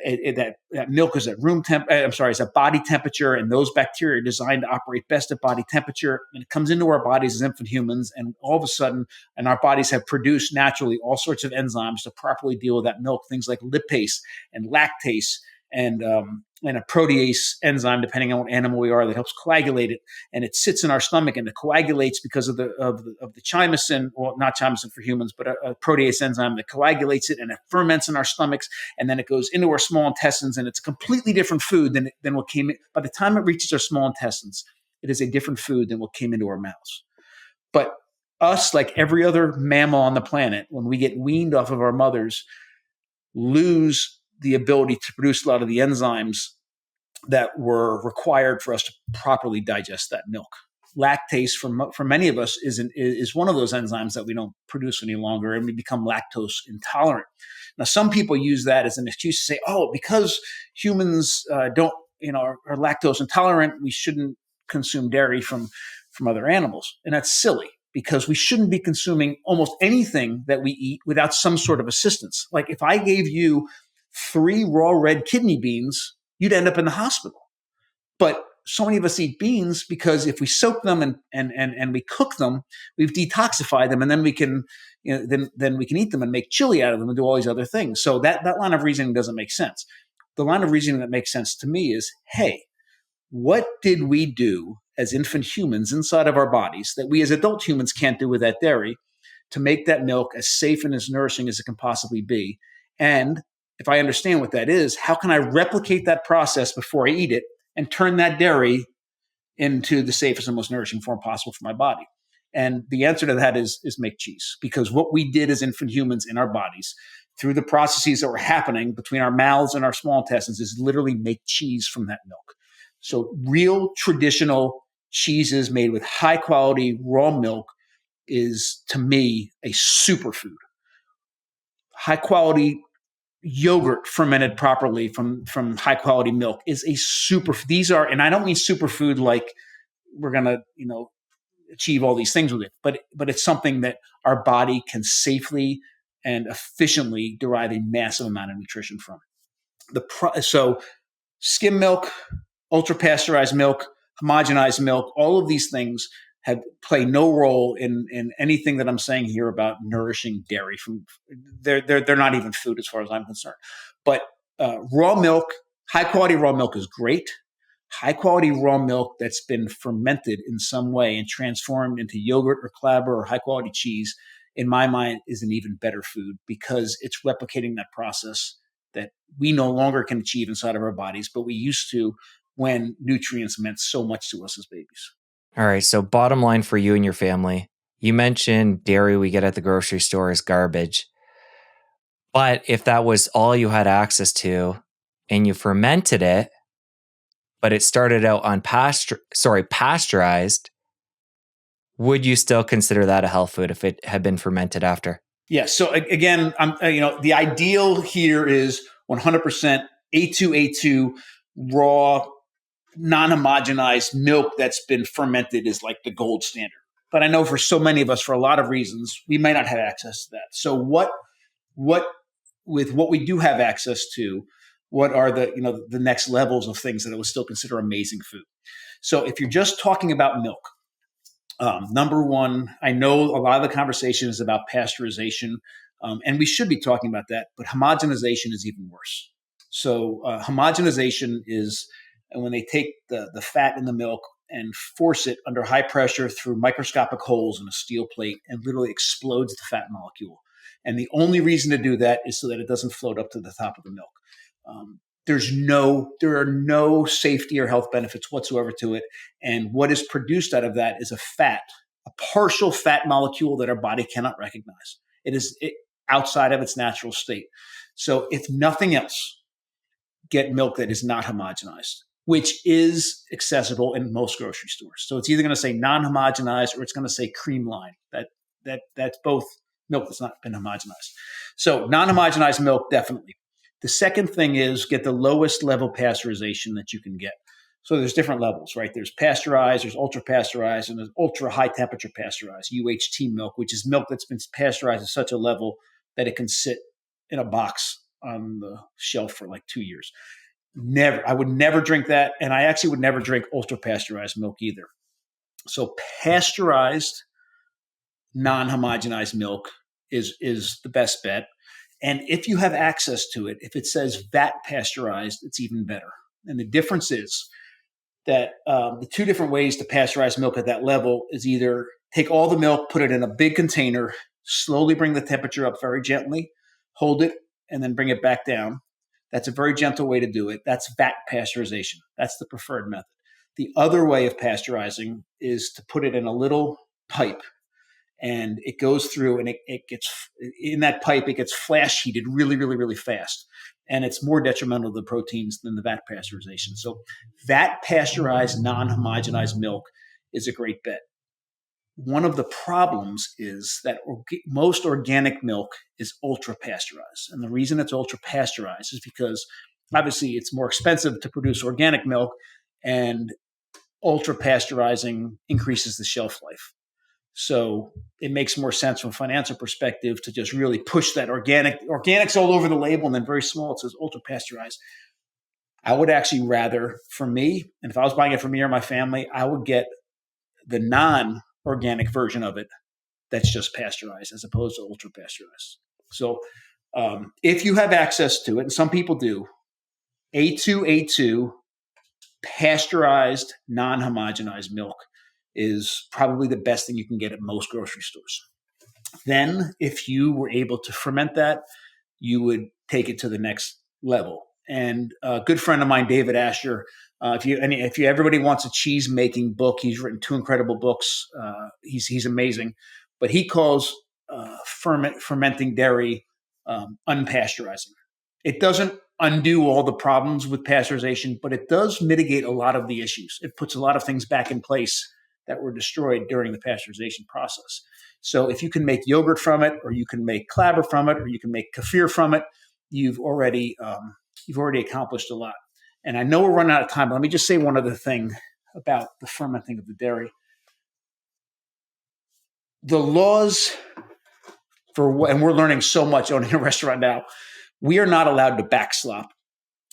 milk is is at body temperature, and those bacteria are designed to operate best at body temperature. And it comes into our bodies as infant humans, and all of a sudden, and our bodies have produced naturally all sorts of enzymes to properly deal with that milk, things like lipase and lactase and a protease enzyme, depending on what animal we are, that helps coagulate it. And it sits in our stomach and it coagulates because of the chymosin, well, not chymosin for humans, but a protease enzyme that coagulates it, and it ferments in our stomachs, and then it goes into our small intestines, and it's a completely different food than what came in. By the time it reaches our small intestines, it is a different food than what came into our mouths. But us, like every other mammal on the planet, when we get weaned off of our mothers, lose the ability to produce a lot of the enzymes that were required for us to properly digest that milk. Lactase, for many of us, is one of those enzymes that we don't produce any longer, and we become lactose intolerant. Now, some people use that as an excuse to say, "Oh, because humans are lactose intolerant, we shouldn't consume dairy from other animals," and that's silly. Because we shouldn't be consuming almost anything that we eat without some sort of assistance. Like if I gave you 3 raw red kidney beans, you'd end up in the hospital. But so many of us eat beans because if we soak them and we cook them, we've detoxified them, and then we can then we can eat them and make chili out of them and do all these other things. So that line of reasoning doesn't make sense. The line of reasoning that makes sense to me is, hey, what did we do as infant humans inside of our bodies that we as adult humans can't do with that dairy to make that milk as safe and as nourishing as it can possibly be? And if I understand what that is, how can I replicate that process before I eat it and turn that dairy into the safest and most nourishing form possible for my body? And the answer to that is make cheese, because what we did as infant humans in our bodies through the processes that were happening between our mouths and our small intestines is literally make cheese from that milk. So real traditional cheeses made with high quality raw milk is, to me, a superfood. High quality yogurt fermented properly from high quality milk is a super. These are, and I don't mean superfood like we're gonna achieve all these things with it, but it's something that our body can safely and efficiently derive a massive amount of nutrition from. So skim milk, ultra pasteurized milk, homogenized milk, all of these things play no role in anything that I'm saying here about nourishing dairy. They're not even food as far as I'm concerned. But raw milk, high quality raw milk is great. High quality raw milk that's been fermented in some way and transformed into yogurt or clabber or high quality cheese, in my mind, is an even better food, because it's replicating that process that we no longer can achieve inside of our bodies, but we used to when nutrients meant so much to us as babies. All right. So bottom line for you and your family, you mentioned dairy we get at the grocery store is garbage. But if that was all you had access to and you fermented it, but it started out pasteurized, would you still consider that a health food if it had been fermented after? Yeah. So again, the ideal here is 100% A2 raw, non-homogenized milk that's been fermented is like the gold standard. But I know for so many of us, for a lot of reasons, we may not have access to that. So what with what we do have access to, what are the next levels of things that I would still consider amazing food? So if you're just talking about milk, number one, I know a lot of the conversation is about pasteurization, and we should be talking about that, but homogenization is even worse. So homogenization is when they take the fat in the milk and force it under high pressure through microscopic holes in a steel plate and literally explodes the fat molecule. And the only reason to do that is so that it doesn't float up to the top of the milk. There are no safety or health benefits whatsoever to it. And what is produced out of that is a partial fat molecule that our body cannot recognize. It is outside of its natural state. So if nothing else, get milk that is not homogenized, which is accessible in most grocery stores. So it's either going to say non-homogenized or it's going to say cream line. That's both milk that's not been homogenized. So non-homogenized milk, definitely. The second thing is get the lowest level pasteurization that you can get. So there's different levels, right? There's pasteurized, there's ultra pasteurized, and there's ultra high temperature pasteurized, UHT milk, which is milk that's been pasteurized at such a level that it can sit in a box on the shelf for like 2 years. I would never drink that. And I actually would never drink ultra pasteurized milk either. So pasteurized, non-homogenized milk is the best bet. And if you have access to it, if it says vat pasteurized, it's even better. And the difference is that the two different ways to pasteurize milk at that level is either take all the milk, put it in a big container, slowly bring the temperature up very gently, hold it, and then bring it back down. That's a very gentle way to do it. That's vat pasteurization. That's the preferred method. The other way of pasteurizing is to put it in a little pipe, and it goes through, and it gets in that pipe, it gets flash heated really, really, really fast. And it's more detrimental to the proteins than the vat pasteurization. So vat pasteurized, non-homogenized milk is a great bet. One of the problems is that most organic milk is ultra pasteurized. And the reason it's ultra pasteurized is because obviously it's more expensive to produce organic milk, and ultra pasteurizing increases the shelf life. So it makes more sense from a financial perspective to just really push that organics all over the label, and then very small, it says ultra pasteurized. I would actually rather, for me, and if I was buying it for me or my family, I would get the non-organic version of it that's just pasteurized as opposed to ultra pasteurized. So if you have access to it, and some people do, A2 pasteurized, non-homogenized milk is probably the best thing you can get at most grocery stores. Then, if you were able to ferment that, you would take it to the next level. And a good friend of mine, David Asher, if everybody wants a cheese making book, he's written 2 incredible books. He's amazing, but he calls fermenting dairy unpasteurizing. It doesn't undo all the problems with pasteurization, but it does mitigate a lot of the issues. It puts a lot of things back in place that were destroyed during the pasteurization process. So if you can make yogurt from it, or you can make clabber from it, or you can make kefir from it, you've already accomplished a lot. And I know we're running out of time, but let me just say one other thing about the fermenting of the dairy. The laws and we're learning so much owning a restaurant now, we are not allowed to backslop.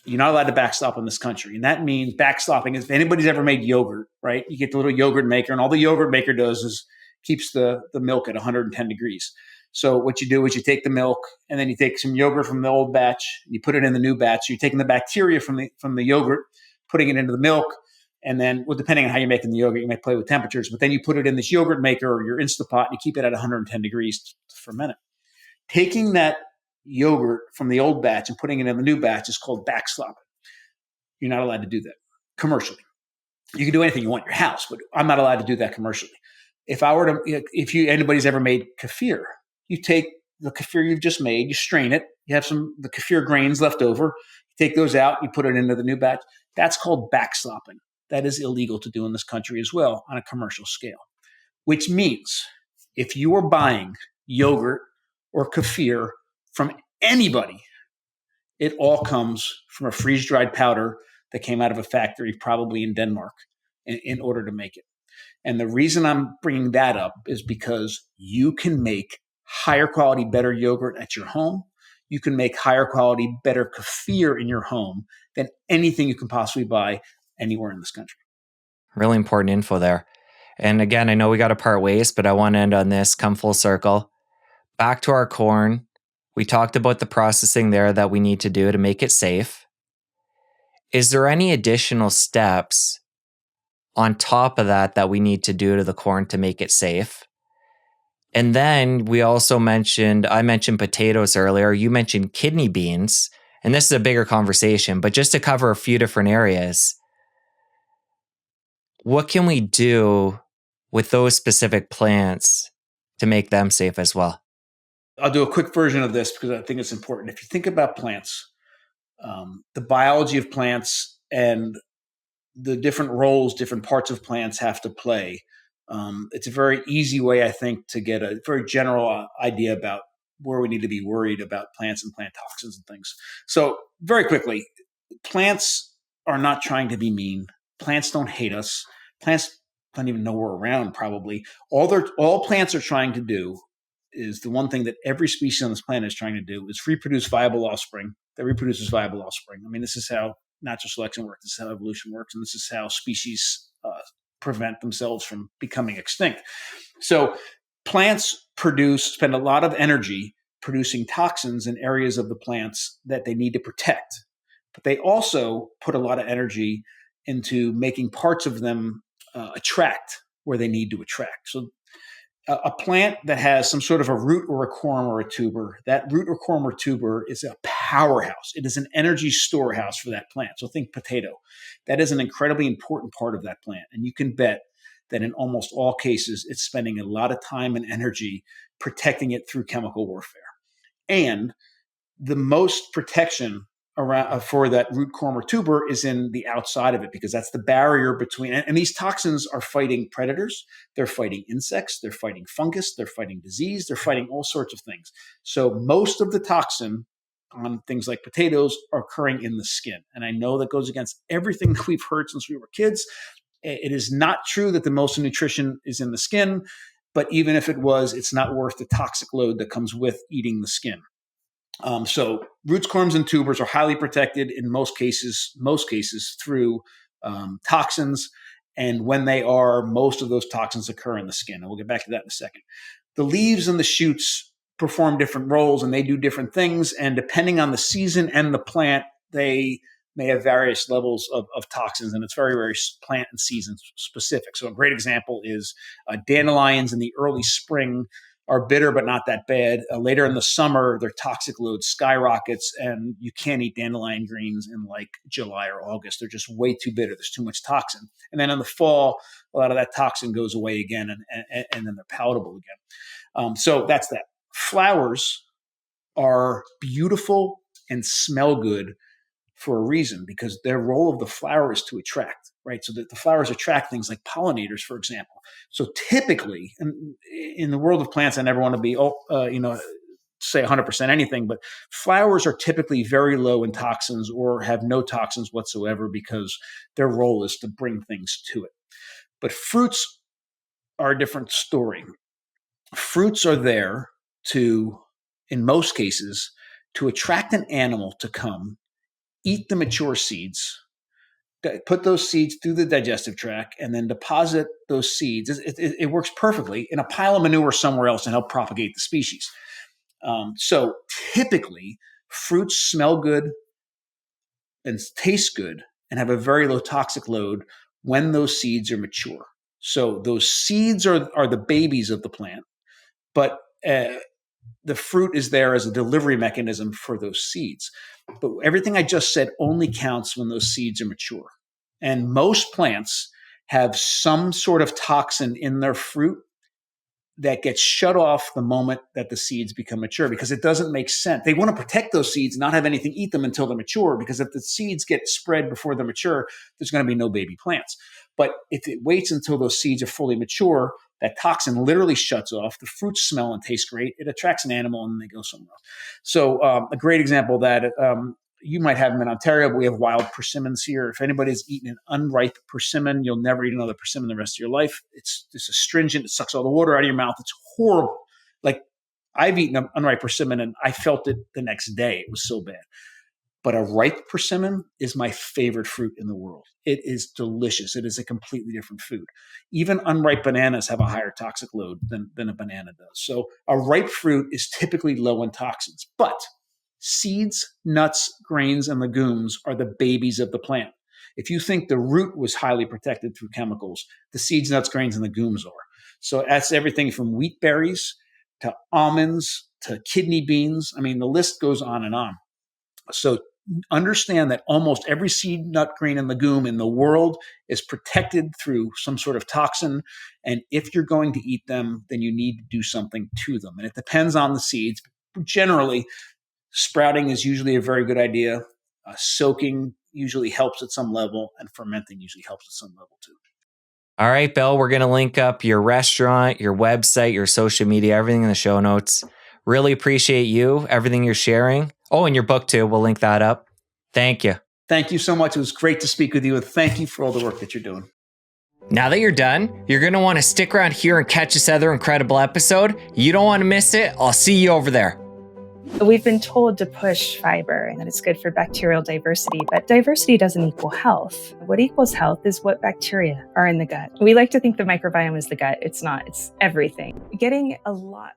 You're not allowed to backslop in this country. And that means backslopping is, if anybody's ever made yogurt, right? You get the little yogurt maker, and all the yogurt maker does is keeps the milk at 110 degrees. So what you do is you take the milk, and then you take some yogurt from the old batch, and you put it in the new batch. So you're taking the bacteria from the yogurt, putting it into the milk, and then, well, depending on how you're making the yogurt, you may play with temperatures, but then you put it in this yogurt maker or your Instapot, and you keep it at 110 degrees to ferment it. Taking that yogurt from the old batch and putting it in the new batch is called backslopping. You're not allowed to do that commercially. You can do anything you want in your house, but I'm not allowed to do that commercially. If anybody's ever made kefir, you take the kefir you've just made, you strain it, you have the kefir grains left over, you take those out, you put it into the new batch. That's called backslopping. That is illegal to do in this country as well on a commercial scale, which means if you are buying yogurt or kefir from anybody, it all comes from a freeze-dried powder that came out of a factory, probably in Denmark, in order to make it. And the reason I'm bringing that up is because you can make higher quality, better yogurt at your home. You can make higher quality, better kefir in your home than anything you can possibly buy anywhere in this country. Really important info there. And again, I know we got to part ways, but I want to end on this, come full circle. Back to our corn. We talked about the processing there that we need to do to make it safe. Is there any additional steps on top of that we need to do to the corn to make it safe? And then we also I mentioned potatoes earlier. You mentioned kidney beans, and this is a bigger conversation, but just to cover a few different areas, what can we do with those specific plants to make them safe as well? I'll do a quick version of this because I think it's important. If you think about plants, the biology of plants and the different roles different parts of plants have to play, it's a very easy way, I think, to get a very general idea about where we need to be worried about plants and plant toxins and things. So very quickly, plants are not trying to be mean. Plants don't hate us. Plants don't even know we're around, probably. All plants are trying to do is the one thing that every species on this planet is trying to do is reproduce viable offspring that reproduces viable offspring. I mean, this is how natural selection works. This is how evolution works. And this is how species prevent themselves from becoming extinct. So plants spend a lot of energy producing toxins in areas of the plants that they need to protect. But they also put a lot of energy into making parts of them attract where they need to attract. So a plant that has some sort of a root or a corm or a tuber, that root or corm or tuber is a powerhouse. It is an energy storehouse for that plant. So think potato. That is an incredibly important part of that plant. And you can bet that in almost all cases, it's spending a lot of time and energy protecting it through chemical warfare. And the most protection around for that root, corm, or tuber is in the outside of it, because that's the barrier between. And these toxins are fighting predators, they're fighting insects, they're fighting fungus, they're fighting disease, they're fighting all sorts of things. So most of the toxin on things like potatoes are occurring in the skin. And I know that goes against everything that we've heard since we were kids. It is not true that the most nutrition is in the skin, but even if it was, it's not worth the toxic load that comes with eating the skin. So roots, corms, and tubers are highly protected in most cases through toxins. And when they are, most of those toxins occur in the skin. And we'll get back to that in a second. The leaves and the shoots perform different roles and they do different things. And depending on the season and the plant, they may have various levels of toxins. And it's very, very plant and season specific. So a great example is dandelions in the early spring are bitter, but not that bad. Later in the summer, their toxic load skyrockets, and you can't eat dandelion greens in like July or August. They're just way too bitter. There's too much toxin. And then in the fall, a lot of that toxin goes away again, and then they're palatable again. So that's that. Flowers are beautiful and smell good for a reason, because their role of the flower is to attract, right? So that the flowers attract things like pollinators, for example. So typically, in the world of plants, I never want to be, say 100% anything, but flowers are typically very low in toxins or have no toxins whatsoever because their role is to bring things to it. But fruits are a different story. Fruits are there to, in most cases, to attract an animal to come eat the mature seeds, put those seeds through the digestive tract, and then deposit those seeds. It works perfectly in a pile of manure somewhere else and help propagate the species. So typically, fruits smell good and taste good and have a very low toxic load when those seeds are mature. So those seeds are the babies of the plant, but the fruit is there as a delivery mechanism for those seeds. But everything I just said only counts when those seeds are mature. And most plants have some sort of toxin in their fruit that gets shut off the moment that the seeds become mature, because it doesn't make sense. They want to protect those seeds, not have anything eat them until they're mature, because if the seeds get spread before they're mature, there's going to be no baby plants. But if it waits until those seeds are fully mature, that toxin literally shuts off. The fruits smell and taste great. It attracts an animal and they go somewhere else. So a great example of that, you might have them in Ontario, but we have wild persimmons here. If anybody's eaten an unripe persimmon, you'll never eat another persimmon the rest of your life. It's just astringent. It sucks all the water out of your mouth. It's horrible. Like, I've eaten an unripe persimmon and I felt it the next day. It was so bad. But a ripe persimmon is my favorite fruit in the world. It is delicious. It is a completely different food. Even unripe bananas have a higher toxic load than a banana does. So a ripe fruit is typically low in toxins. But seeds, nuts, grains, and legumes are the babies of the plant. If you think the root was highly protected through chemicals, the seeds, nuts, grains, and legumes are. So that's everything from wheat berries to almonds to kidney beans. I mean, the list goes on and on. So understand that almost every seed, nut, grain, and legume in the world is protected through some sort of toxin. And if you're going to eat them, then you need to do something to them. And it depends on the seeds. Generally, sprouting is usually a very good idea. Soaking usually helps at some level, and fermenting usually helps at some level too. All right, Bill, we're going to link up your restaurant, your website, your social media, everything in the show notes. Really appreciate you, everything you're sharing. Oh, and your book too. We'll link that up. Thank you. Thank you so much. It was great to speak with you, and thank you for all the work that you're doing. Now that you're done, you're going to want to stick around here and catch this other incredible episode. You don't want to miss it. I'll see you over there. We've been told to push fiber and that it's good for bacterial diversity, but diversity doesn't equal health. What equals health is what bacteria are in the gut. We like to think the microbiome is the gut. It's not. It's everything. Getting a lot